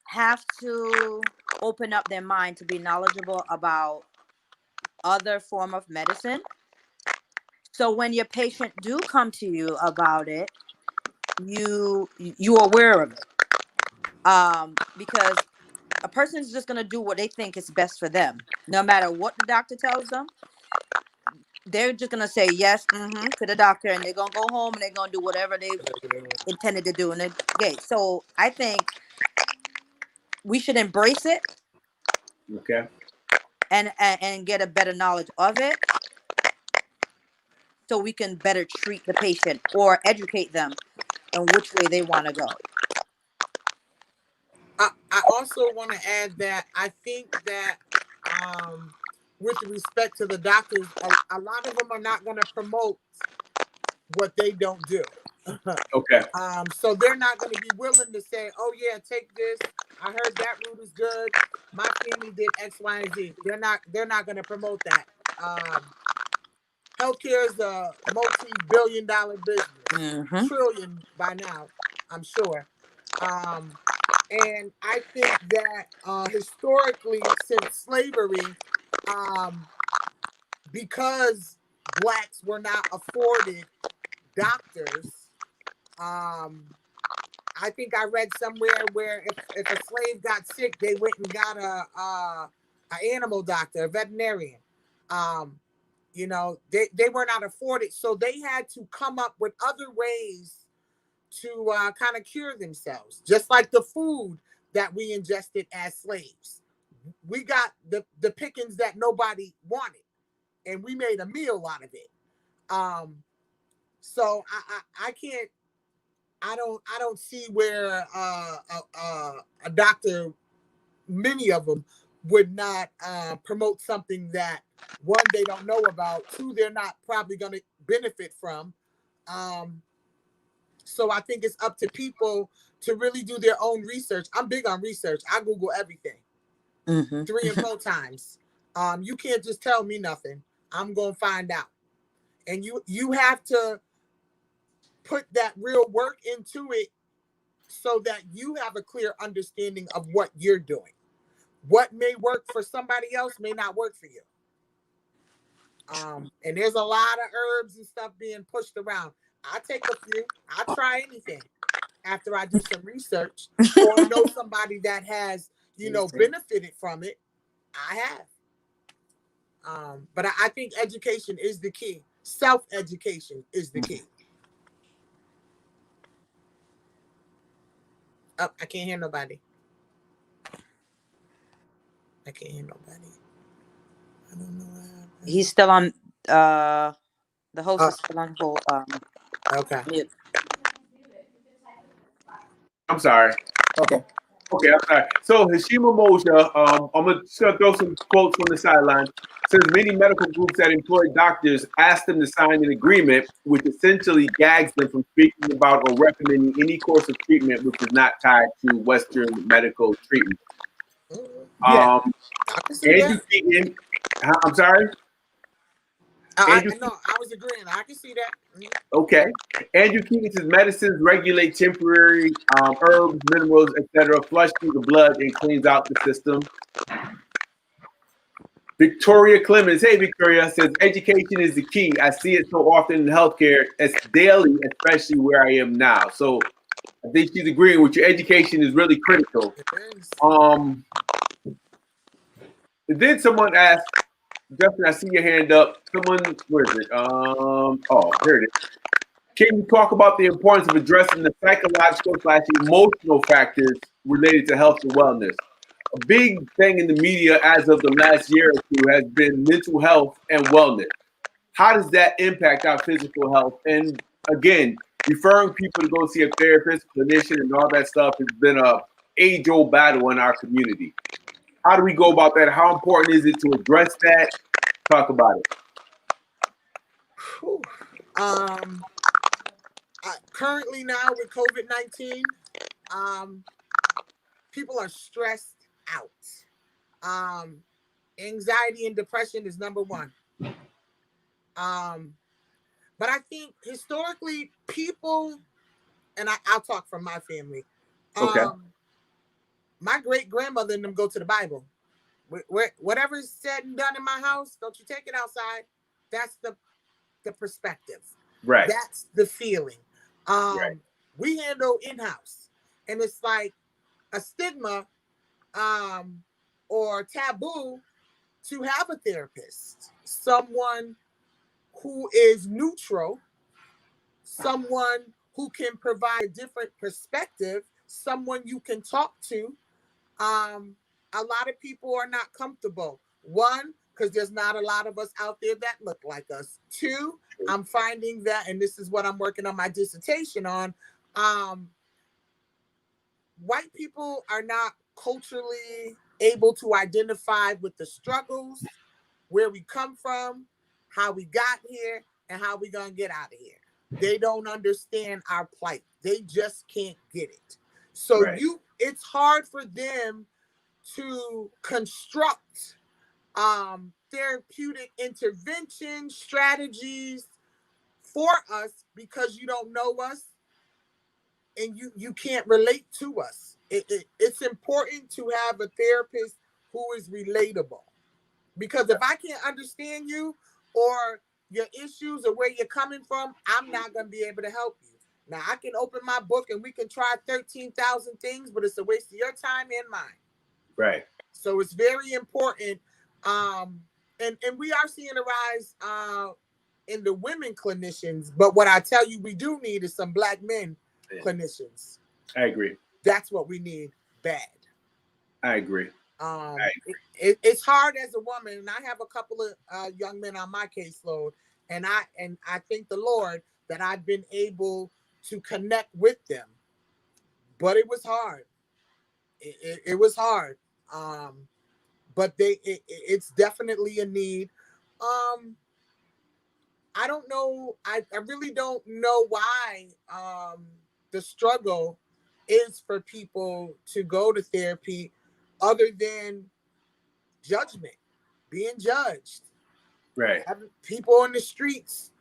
have to open up their mind to be knowledgeable about other form of medicine. So when your patient do come to you about it, you're aware of it. Because a person is just going to do what they think is best for them, no matter what the doctor tells them. They're just going to say yes to the doctor, and they're going to go home and they're going to do whatever they intended to do in the day. So I think we should embrace it. Okay. And get a better knowledge of it, so we can better treat the patient or educate them on which way they want to go. I also want to add that I think that with respect to the doctors, a lot of them are not going to promote what they don't do. Okay. So they're not going to be willing to say, oh yeah, take this. I heard that root is good. My family did X, Y, and Z. They're not going to promote that. Healthcare is a multi-billion-dollar business, trillion by now, I'm sure. And I think that historically, since slavery, because blacks were not afforded doctors, I think I read somewhere where if a slave got sick, they went and got a animal doctor, a veterinarian. You know, they were not afforded, so they had to come up with other ways to kind of cure themselves, just like the food that we ingested as slaves. We got the pickings that nobody wanted, and we made a meal out of it. So I can't. I don't see where a doctor, many of them, would not promote something that, one, they don't know about, two, they're not probably going to benefit from. So I think it's up to people to really do their own research. I'm big on research. I Google everything 3 and 4 times. You can't just tell me nothing. I'm going to find out. And you have to put that real work into it so that you have a clear understanding of what you're doing. What may work for somebody else may not work for you. And there's a lot of herbs and stuff being pushed around. I take a few. I try anything after I do some research or know somebody that has, benefited from it. I have. But I think education is the key. Self-education is the key. Oh, I can't hear nobody. I don't know what happened. He's still on. The host is still on hold. Okay. Mute. I'm sorry. Okay. Okay, I'm sorry. So Hashima Moshe, just gonna throw some quotes from the sideline. Says many medical groups that employ doctors ask them to sign an agreement, which essentially gags them from speaking about or recommending any course of treatment which is not tied to Western medical treatment. Yeah. Um, I can see Andrew that. Keaton, I'm sorry. Andrew, No, I was agreeing. I can see that. okay. Andrew Keaton says medicines regulate temporary herbs, minerals, etc., flush through the blood and cleans out the system. Victoria Clemens, hey Victoria, says education is the key. I see it so often in healthcare, it's daily, especially where I am now. So I think she's agreeing with you. Education is really critical. Then someone asked, Justin, I see your hand up. Someone, where is it? Oh, here it is. Can you talk about the importance of addressing the psychological/emotional factors related to health and wellness? A big thing in the media as of the last year or two has been mental health and wellness. How does that impact our physical health? And again, referring people to go see a therapist, clinician, and all that stuff has been a age-old battle in our community. How do we go about that? How important is it to address that? Talk about it. Currently now with COVID-19, people are stressed out. Anxiety and depression is number one. But I think historically people, and I'll talk from my family. Okay. My great grandmother and them go to the Bible. Whatever's said and done in my house, don't you take it outside. That's the perspective. Right. That's the feeling. Right. We handle in-house, and it's like a stigma or taboo to have a therapist, someone who is neutral, someone who can provide a different perspective, someone you can talk to. A lot of people are not comfortable. One, because there's not a lot of us out there that look like us. Two, I'm finding that, and this is what I'm working on my dissertation on, white people are not culturally able to identify with the struggles, where we come from, how we got here, and how we gonna get out of here. They don't understand our plight. They just can't get it. So Right. it's hard for them to construct therapeutic intervention strategies for us because you don't know us and you can't relate to us. It's important to have a therapist who is relatable, because if I can't understand you or your issues or where you're coming from, I'm not going to be able to help you. Now, I can open my book and we can try 13,000 things, but it's a waste of your time and mine. Right. So it's very important. And we are seeing a rise in the women clinicians. But what I tell you we do need is some Black men clinicians. I agree. That's what we need bad. I agree. It's hard as a woman, and I have a couple of young men on my caseload, and I thank the Lord that I've been able to connect with them. But it was hard. It was hard. But it's definitely a need. I don't know. I really don't know why the struggle is for people to go to therapy, other than judgment, being judged. Right. Having people in the streets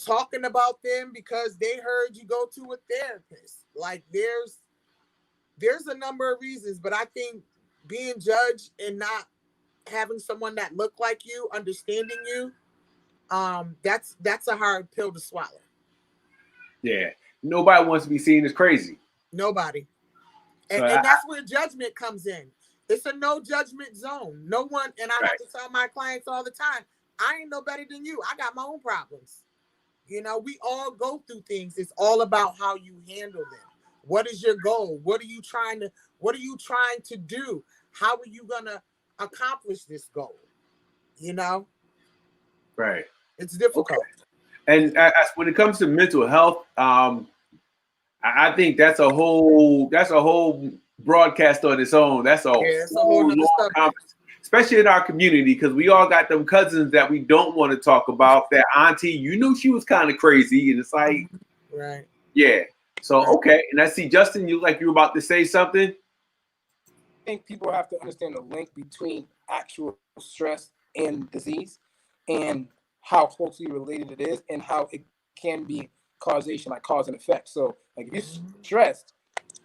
talking about them because they heard you go to a therapist. Like there's a number of reasons, but I think being judged and not having someone that look like you, understanding you, that's a hard pill to swallow. Yeah. Nobody wants to be seen as crazy. Nobody. And, So and that's where judgment comes in. It's a no judgment zone. No one, and I have to tell my clients all the time, I ain't no better than you. I got my own problems. You know, we all go through things. It's all about how you handle them. What is your goal? What are you trying to do? How are you gonna accomplish this goal? You know? Right. It's difficult. Okay. And when it comes to mental health, I think that's a whole broadcast on its own. That's a Yeah, it's a whole whole nother long subject. conversation, especially in our community, because we all got them cousins that we don't want to talk about. That auntie, you knew she was kind of crazy, and it's like, right. yeah. So Right. okay, and I see Justin, you were about to say something. I think people have to understand the link between actual stress and disease, and how closely related it is, and how it can be causation, like cause and effect. So, like if you're stressed,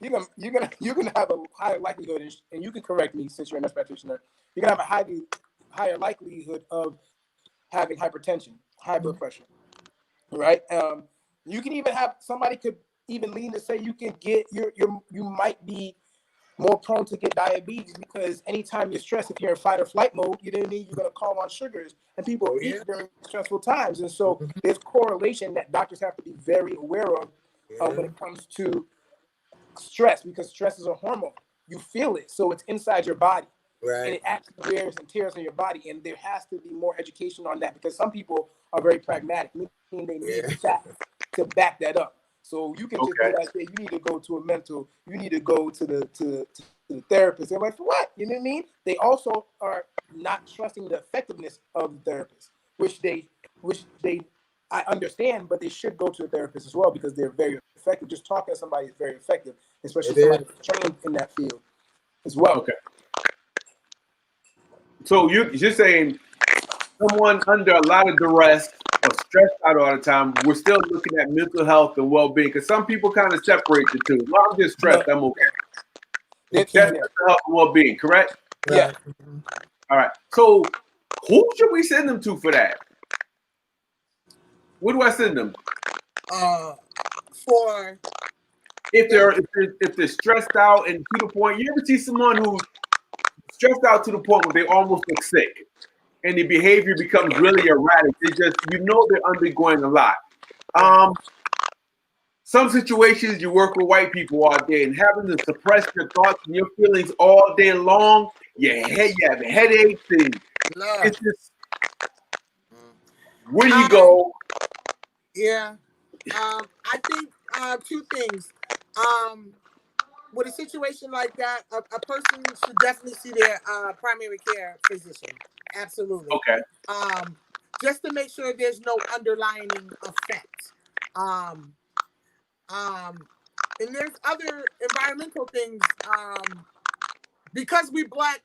you're gonna have a higher likelihood, and you can correct me since you're a nurse practitioner. You're gonna have a higher likelihood of having hypertension, high blood pressure, right? You can even have somebody could even lean to say you can get you might be more prone to get diabetes, because anytime you're stressed, if you're in fight or flight mode, you know what I mean, you're going to call on sugars, and people eat during stressful times. And so there's correlation that doctors have to be very aware of when it comes to stress, because stress is a hormone. You feel it, so it's inside your body. Right. And it actually wears and tears on your body. And there has to be more education on that, because some people are very pragmatic, meaning they need facts to back that up. So you can just be like, hey, you need to go to a mental, you need to go to the therapist. They're like, for what? You know what I mean? They also are not trusting the effectiveness of the therapist, which they I understand, but they should go to a therapist as well, because they're very effective. Just talking to somebody is very effective, especially somebody that's trained in that field as well. Okay. So you're saying someone under a lot of duress or stressed out all the time, we're still looking at mental health and well-being, because some people kind of separate the two. Well, I'm just stressed, I'm okay. That's mental health and well-being, correct? Yeah. All right. So who should we send them to for that? Where do I send them? For if they're stressed out and to the point, you ever see someone who's stressed out to the point where they almost look sick and the behavior becomes really erratic? They just, they're undergoing a lot. Some situations you work with white people all day, and having to suppress your thoughts and your feelings all day long, you have headaches, and it's just, where do you go? Yeah. I think two things. With a situation like that, a person should definitely see their primary care physician. Absolutely. Okay. Just to make sure there's no underlying effect. And there's other environmental things. Because we Black,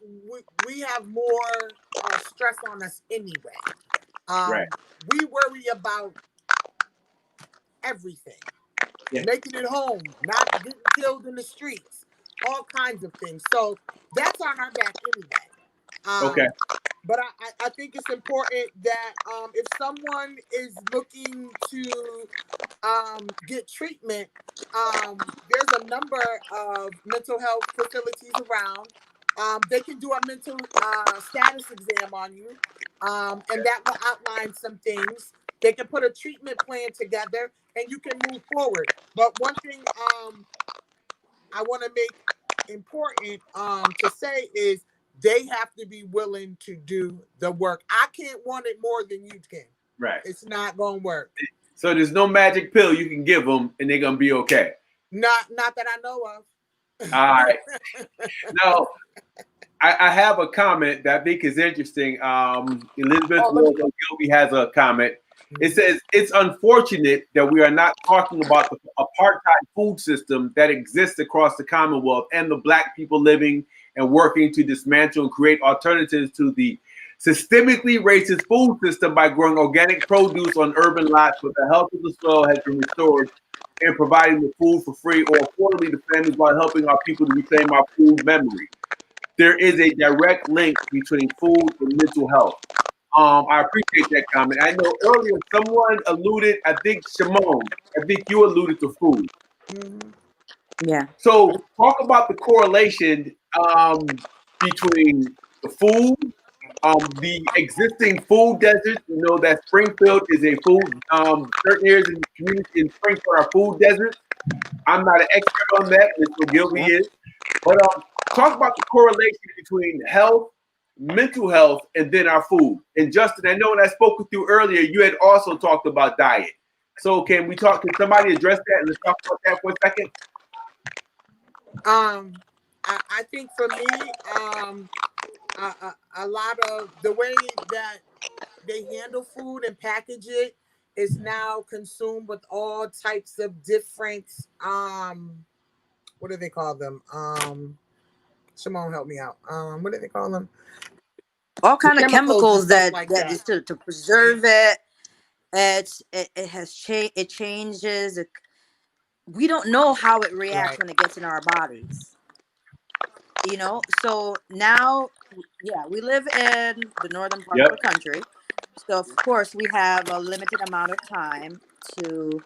we have more stress on us anyway. Right. We worry about everything. Yeah. Making it home, not getting killed in the streets, all kinds of things. So that's on our back anyway. Okay. But I think it's important that if someone is looking to get treatment, there's a number of mental health facilities around. They can do a mental status exam on you, and that will outline some things. They can put a treatment plan together, and you can move forward. But one thing I want to make important to say is they have to be willing to do the work. I can't want it more than you can. Right. It's not going to work. So there's no magic pill you can give them and they're going to be okay. Not that I know of. All right. Now, I have a comment that I think is interesting. Elizabeth Gilby has a comment. It says, it's unfortunate that we are not talking about the apartheid food system that exists across the Commonwealth and the Black people living and working to dismantle and create alternatives to the systemically racist food system by growing organic produce on urban lots where the health of the soil has been restored, and providing the food for free or affordably to families while helping our people to reclaim our food memory. There is a direct link between food and mental health. I appreciate that comment. I know earlier someone alluded, I think Shimon, I think you alluded to food. Yeah. So talk about the correlation between the food, the existing food desert. You know that Springfield is a food, certain areas in the community in Springfield are food deserts. I'm not an expert on that, Mr. Gilby is. But talk about the correlation between health, mental health, and then our food. And Justin, I know when I spoke with you earlier, you had also talked about diet. So can somebody address that and let's talk about that for a second? I think for me, a lot of the way that they handle food and package it is now consumed with all types of different what do they call them? Shimon, help me out. What do they call them? All The kind of chemicals and chemicals stuff that like that that. is to preserve it. It has changed. It changes. We don't know how it reacts Right. when it gets in our bodies. So now, yeah, we live in the northern part of Yep. the country, so of course we have a limited amount of time to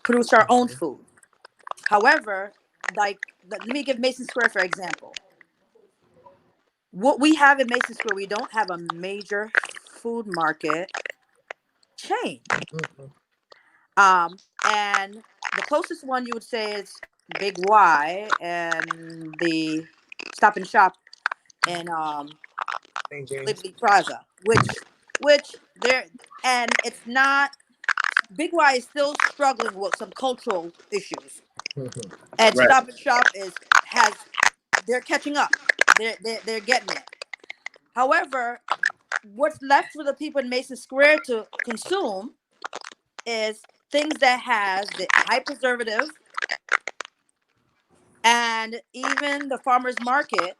produce our own food. However, like, let me give Mason Square for example. What we have in Mason Square, we don't have a major food market chain. Mhm. And the closest one you would say is Big Y and the Stop and Shop in St. James. Liberty Plaza, which there, and it's not. Big Y is still struggling with some cultural issues, Mhm. and Right. Stop and Shop they're catching up. They're getting it. However, what's left for the people in Mason Square to consume is things that has the high preservative, and even the farmers market,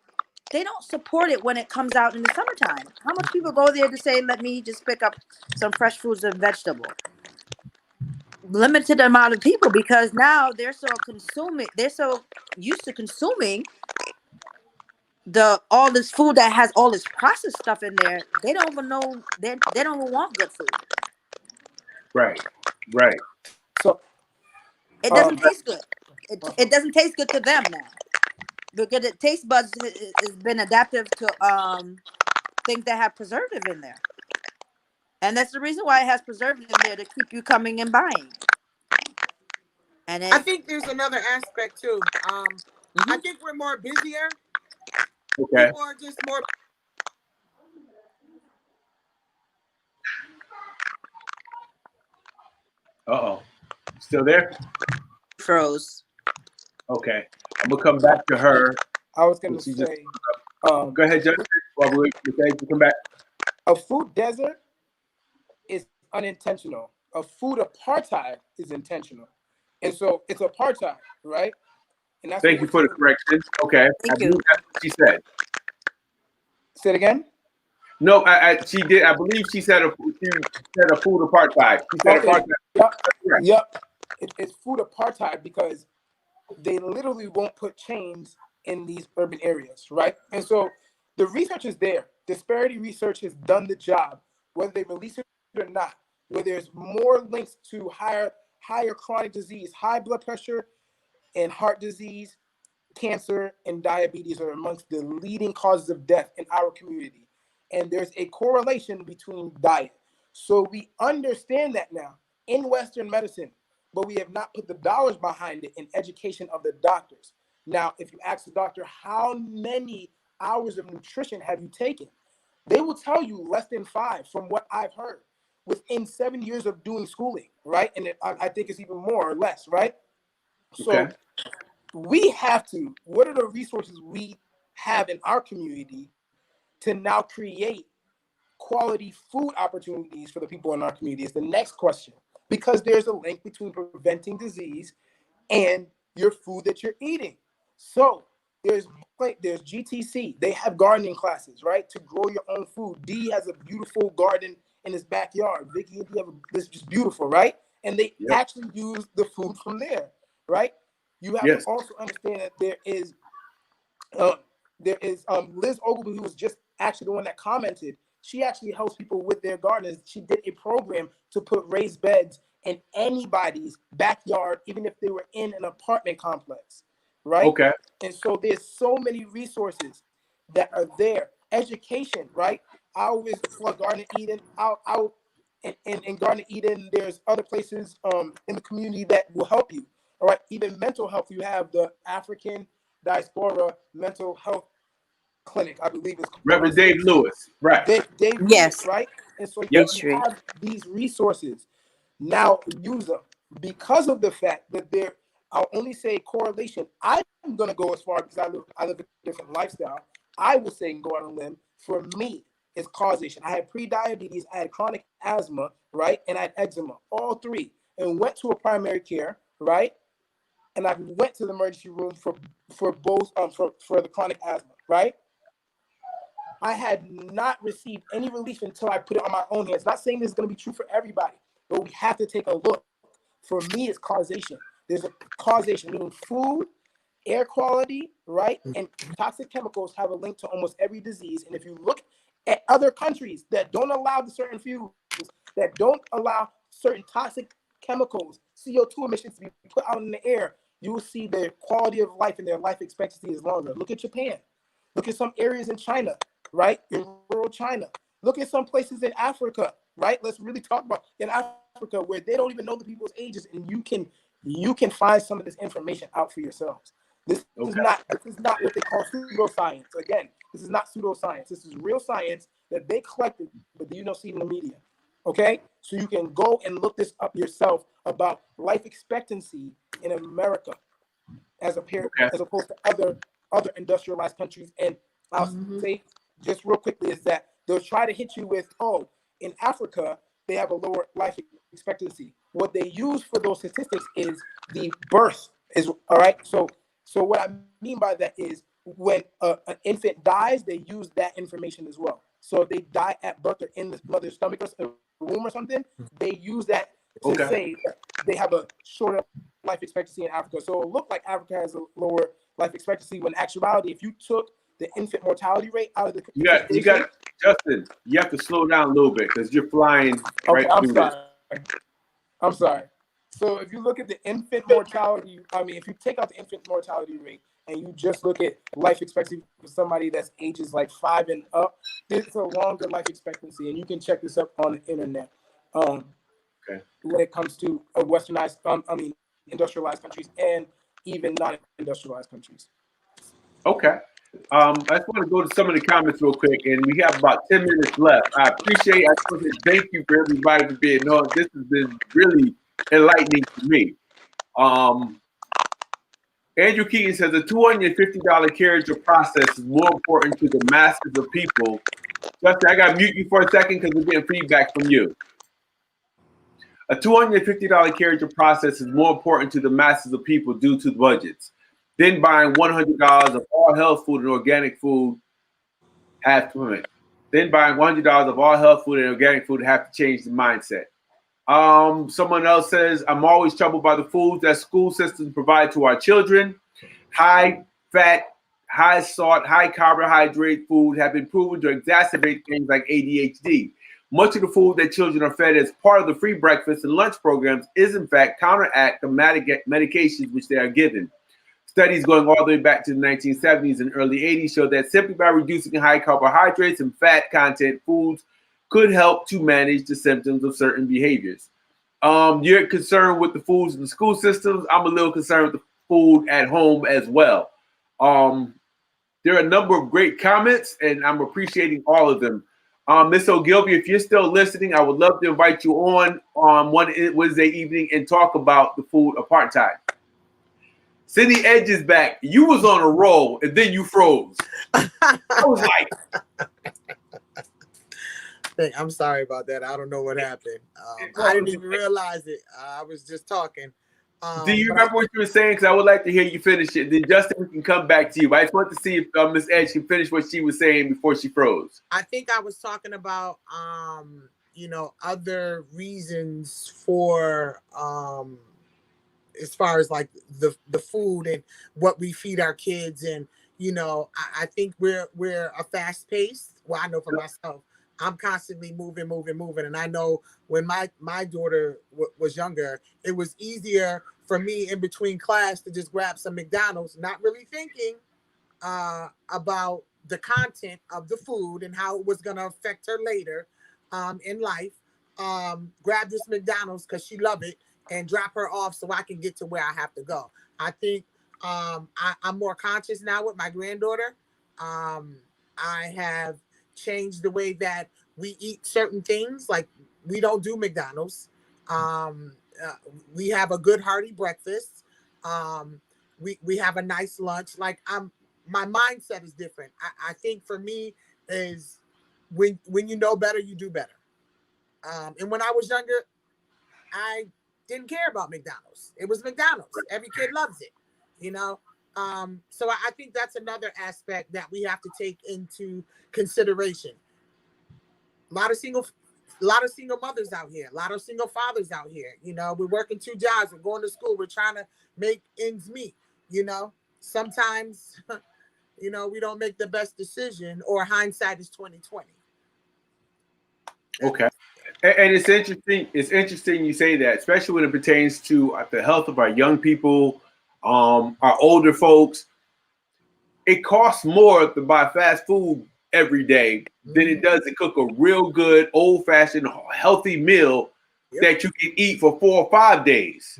they don't support it when it comes out in the summertime. How much people go there to say, let me just pick up some fresh fruits and vegetable? Limited amount of people, because now they're so used to consuming the all this food that has all this processed stuff in there. They don't even know, they don't even want good food. Right. Right. So, It doesn't um, taste good. It doesn't taste good to them now, because the taste buds has been adaptive to things that have preservative in there. And that's the reason why it has preservative in there, to keep you coming and buying. And I it think there's another aspect too. I mhm. think we're more busier. Okay. People are just more. Uh-oh. Still there? Froze. Okay. I'm gonna come back to her. I was gonna She just say, go ahead, Justin. While we wait to come back. a food desert is unintentional. A food apartheid is intentional, and so it's apartheid, right? And that's what Thank you we're for the talking. correction. Okay. I Thank believe you. that's what she said. Say it again. No, she did. I believe she said a food apartheid. She said Okay. apartheid. Yep. That's correct. Yep. It's food apartheid because they literally won't put chains in these urban areas, right? And so the research is there. Disparity research has done the job, whether they release it or not, where there's more links to higher chronic disease, high blood pressure and heart disease, cancer, and diabetes are amongst the leading causes of death in our community. And there's a correlation between diet. So we understand that now in Western medicine, but we have not put the dollars behind it in education of the doctors. Now, if you ask the doctor, how many hours of nutrition have you taken? They will tell you less than 5, from what I've heard, within 7 years of doing schooling, right? And I think it's even more or less, right? Okay. So we have to, what are the resources we have in our community to now create quality food opportunities for the people in our community is the next question, because there's a link between preventing disease and your food that you're eating. So there's GTC, they have gardening classes, right, to grow your own food. D has a beautiful garden in his backyard. Vicky, you have this just beautiful, right? And they Yep. actually use the food from there, right? You have to Yes. also understand that there is Liz Ogilvie, who was just actually the one that commented. She actually helps people with their gardens. She did a program to put raised beds in anybody's backyard, even if they were in an apartment complex, right? Okay. And so there's so many resources that are there. Education, right? I always for Garden Eden, out in Garden Eden, there's other places in the community that will help you. All right, even mental health. You have the African Diaspora Mental Health Clinic, I believe it's Reverend called. Dave Lewis. Right. Dave Lewis, Yes. right? And so Yep. you Street. have these resources. Now use them because of the fact that I'll only say correlation. I'm gonna go as far because I live a different lifestyle. I will say and go on a limb. For me, it's causation. I had pre-diabetes, I had chronic asthma, right, and I had eczema, all three, and went to a primary care, right, and I went to the emergency room for both for the chronic asthma, right. I had not received any relief until I put it on my own hands. Not saying this is going to be true for everybody, but we have to take a look. For me, it's causation. There's a causation, meaning food, air quality, right? And toxic chemicals have a link to almost every disease. And if you look at other countries that don't allow the certain fuels, that don't allow certain toxic chemicals, CO2 emissions to be put out in the air, you will see their quality of life and their life expectancy is longer. Look at Japan. Look at some areas in China, right? In rural China. Look at some places in Africa, right? Let's really talk about in Africa where they don't even know the people's ages, and you can find some of this information out for yourselves. This is not what they call pseudoscience. Again, this is not pseudoscience. This is real science that they collected, but you don't see in the media. Okay, so you can go and look this up yourself about life expectancy in America as opposed to other industrialized countries. And I'll say just real quickly is that they'll try to hit you with, oh, in Africa they have a lower life expectancy. What they use for those statistics is the birth is all right. So what I mean by that is when an infant dies, they use that information as well. So if they die at birth or in the mother's stomach or womb or something, they use that to say that they have a shorter life expectancy in Africa. So it looked like Africa has a lower life expectancy when in actuality, if you took the infant mortality rate out of the you got Justin, you have to slow down a little bit because you're flying right through this. I'm sorry. So if you look at the infant mortality, if you take out the infant mortality rate and you just look at life expectancy for somebody that's ages like 5 and up, it's a longer life expectancy, and you can check this up on the internet. When it comes to westernized, industrialized countries and even non-industrialized countries. Okay. I just want to go to some of the comments real quick, and we have about 10 minutes left. I just want to thank you for everybody for being on. This has been really enlightening to me. Andrew Keaton says a $250 carriage of process is more important to the masses of people. Justin, I got to mute you for a second because we're getting feedback from you. A $250 carriage of process is more important to the masses of people due to the budgets. Then buying $100 of all health food and organic food have to Then buying $100 of all health food and organic food have to change the mindset. Someone else says, I'm always troubled by the foods that school systems provide to our children. High fat, high salt, high carbohydrate food have been proven to exacerbate things like ADHD. Much of the food that children are fed as part of the free breakfast and lunch programs is in fact counteract the medications which they are given. Studies going all the way back to the 1970s and early 80s show that simply by reducing high carbohydrates and fat content foods could help to manage the symptoms of certain behaviors. You're concerned with the foods in the school systems. I'm a little concerned with the food at home as well. There are a number of great comments, and I'm appreciating all of them. Miss Ogilvy, if you're still listening, I would love to invite you on one Wednesday evening and talk about the food apartheid. Cindy Edge is back. You was on a roll, and then you froze. I was like, I'm sorry about that. I don't know what happened. I didn't even realize it. I was just talking. Do you remember what you were saying? Because I would like to hear you finish it. Then Justin, we can come back to you. I just want to see if Miss Edge can finish what she was saying before she froze. I think I was talking about, other reasons for, as far as like the food and what we feed our kids. And, I think we're a fast paced. Well, I know for myself, I'm constantly moving. And I know when my daughter was younger, it was easier for me in between class to just grab some McDonald's, not really thinking about the content of the food and how it was going to affect her later in life. Grab this McDonald's because she loved it and drop her off so I can get to where I have to go. I think I'm more conscious now with my granddaughter. I have changed the way that we eat certain things. Like we don't do McDonald's. We have a good hearty breakfast. We have a nice lunch. Like my mindset is different. I think for me is when you know better, you do better. And when I was younger, I didn't care about McDonald's. It was McDonald's. Every kid loves it, you know. So I think that's another aspect that we have to take into consideration. A lot of single mothers out here, a lot of single fathers out here. You know, we're working 2 jobs, we're going to school, we're trying to make ends meet. You know, sometimes, you know, we don't make the best decision, or hindsight is 20/20. Okay. And it's interesting. It's interesting you say that, especially when it pertains to the health of our young people, our older folks. It costs more to buy fast food every day than it does to cook a real good, old-fashioned, healthy meal that you can eat for 4 or 5 days.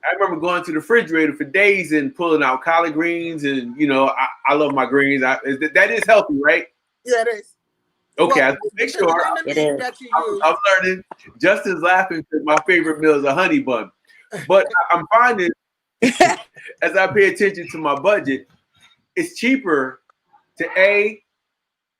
I remember going to the refrigerator for days and pulling out collard greens, and you know, I love my greens. That is healthy, right? Yeah, it is. Okay, Well, make sure. It is. That you use. I'm learning. Justin's laughing because my favorite meal is a honey bun. But I'm finding, as I pay attention to my budget, it's cheaper to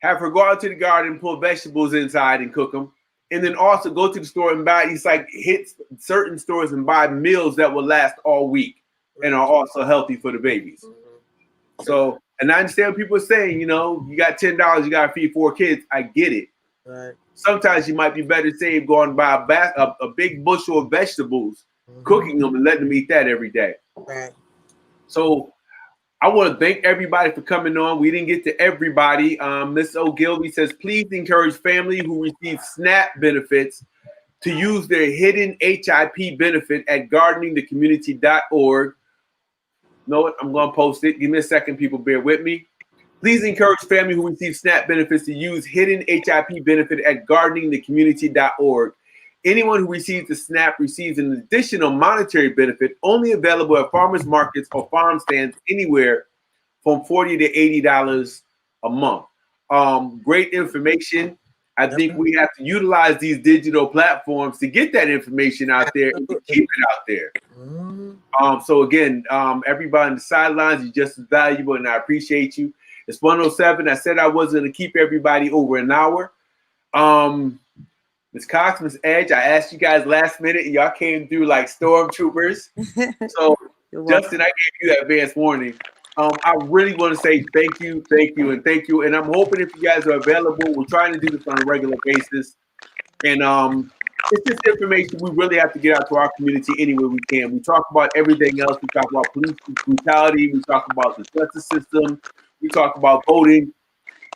have her go out to the garden, pull vegetables inside and cook them, and then also go to the store and buy. It's like hit certain stores and buy meals that will last all week and are also healthy for the babies. So, and I understand what people are saying. You know, you got $10, you got to feed 4 kids. I get it. Right. Sometimes you might be better saved going buy a big bushel of vegetables, cooking them and letting them eat that every day. Right. So I want to thank everybody for coming on. We didn't get to everybody. Ms. O'Gilvy says, please encourage family who receive SNAP benefits to use their hidden HIP benefit at gardeningthecommunity.org. You know what? I'm going to post it. Give me a second, people. Bear with me. Please encourage family who receive SNAP benefits to use hidden HIP benefit at gardeningthecommunity.org. Anyone who receives the SNAP receives an additional monetary benefit only available at farmers markets or farm stands anywhere from $40 to $80 a month. Great information. I think we have to utilize these digital platforms to get that information out there and to keep it out there. So again, everybody on the sidelines, you're just as valuable, and I appreciate you. It's 1:07. I said I wasn't going to keep everybody over an hour. Ms. Cox, Ms. Edge, I asked you guys last minute, and y'all came through like stormtroopers. So, Justin, I gave you that advance warning. I really want to say thank you, and thank you. And I'm hoping if you guys are available, we're trying to do this on a regular basis. And it's just information we really have to get out to our community any way we can. We talk about everything else. We talk about police brutality. We talk about the justice system. We talk about voting.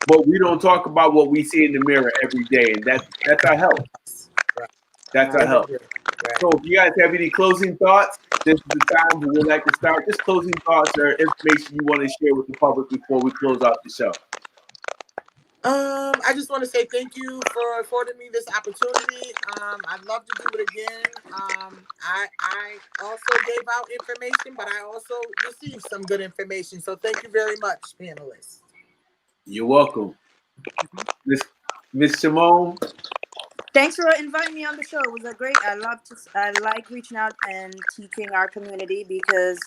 But we don't talk about what we see in the mirror every day, and that's our health. That's our health. So if you guys have any closing thoughts, this is the time we would like to start. Just closing thoughts or information you want to share with the public before we close out the show. I just want to say thank you for affording me this opportunity. I'd love to do it again. I also gave out information, but I also received some good information. So thank you very much, panelists. You're welcome. Miss Simone. Thanks for inviting me on the show. It was a great. I like reaching out and teaching our community because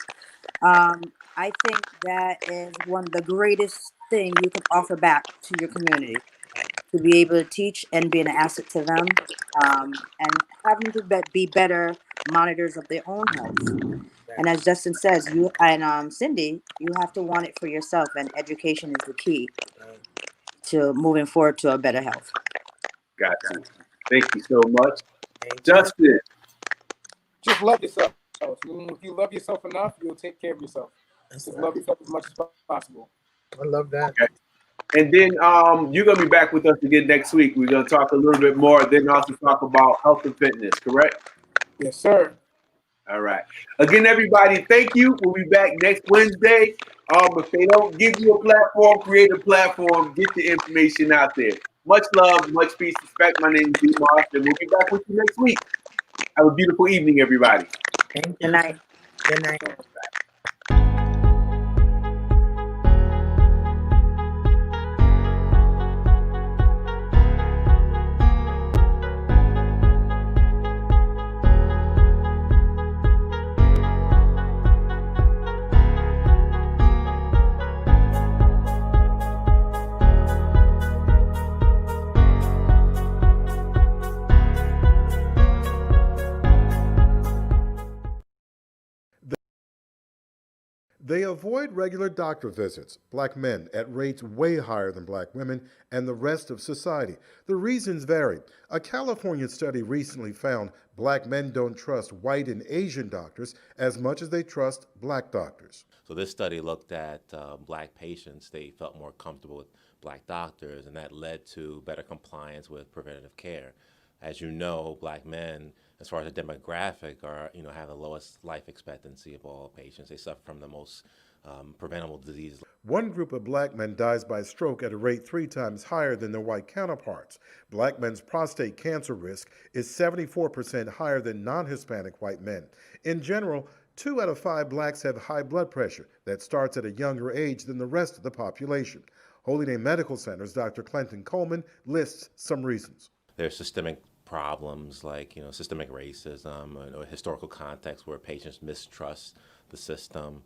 I think that is one of the greatest thing you can offer back to your community, to be able to teach and be an asset to them, and having to be better monitors of their own health. And as Justin says, you and Cindy, you have to want it for yourself, and education is the key to moving forward to a better health. Got you. Thank you so much. Justin. Just love yourself. If you love yourself enough, you'll take care of yourself. Just love yourself as much as possible. I love that. Okay. And then you're going to be back with us again next week. We're going to talk a little bit more, then also talk about health and fitness, correct? Yes, sir. All right. Again, everybody, thank you. We'll be back next Wednesday. If they don't give you a platform, create a platform, get the information out there. Much love, much peace, respect. My name is D. Moss, and we'll be back with you next week. Have a beautiful evening, everybody. Thank you. Good night. Good night. They avoid regular doctor visits, black men at rates way higher than black women and the rest of society. The reasons vary. A California study recently found black men don't trust white and Asian doctors as much as they trust black doctors. So this study looked at black patients. They felt more comfortable with black doctors, and that led to better compliance with preventative care. As you know, black men, as far as the demographic, are have the lowest life expectancy of all patients. They suffer from the most preventable diseases. One group of black men dies by stroke at a rate 3 times higher than their white counterparts. Black men's prostate cancer risk is 74% higher than non-Hispanic white men. In general, 2 out of 5 blacks have high blood pressure that starts at a younger age than the rest of the population. Holy Name Medical Center's Dr. Clinton Coleman lists some reasons. There's systemic problems like systemic racism or historical context where patients mistrust the system.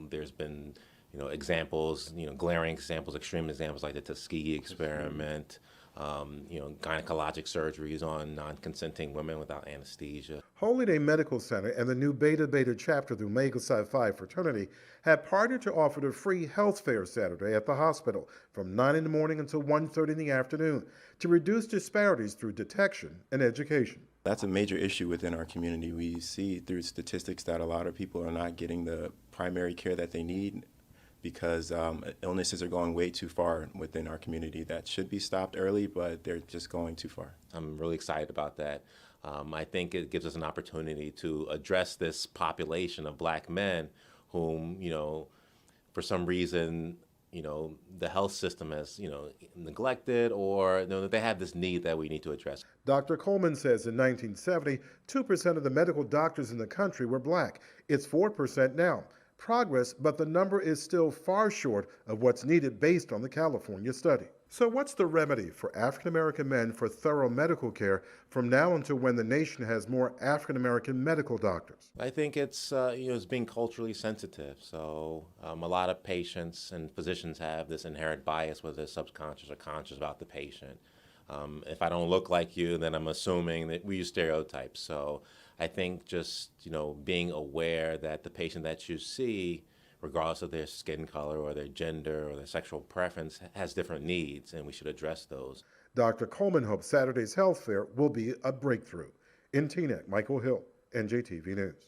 There's been examples, glaring examples, extreme examples like the Tuskegee experiment. Gynecologic surgeries on non-consenting women without anesthesia. Holy Name Medical Center and the new Beta Beta chapter of the Omega Psi Phi fraternity have partnered to offer a free health fair Saturday at the hospital from 9 in the morning until 1:30 in the afternoon to reduce disparities through detection and education. That's a major issue within our community. We see through statistics that a lot of people are not getting the primary care that they need because illnesses are going way too far within our community that should be stopped early, but they're just going too far. I'm really excited about that. I think it gives us an opportunity to address this population of black men whom, for some reason, the health system has, neglected, or they have this need that we need to address. Dr. Coleman says in 1970, 2% of the medical doctors in the country were black. It's 4% now. Progress, but the number is still far short of what's needed based on the California study. So what's the remedy for African American men for thorough medical care from now until when the nation has more African American medical doctors? I think it's it's being culturally sensitive. So a lot of patients and physicians have this inherent bias, whether they're subconscious or conscious, about the patient. If I don't look like you, then I'm assuming that we use stereotypes. So I think just being aware that the patient that you see, regardless of their skin color or their gender or their sexual preference, has different needs, and we should address those. Dr. Coleman hopes Saturday's health fair will be a breakthrough. In Teaneck, Michael Hill, NJTV News.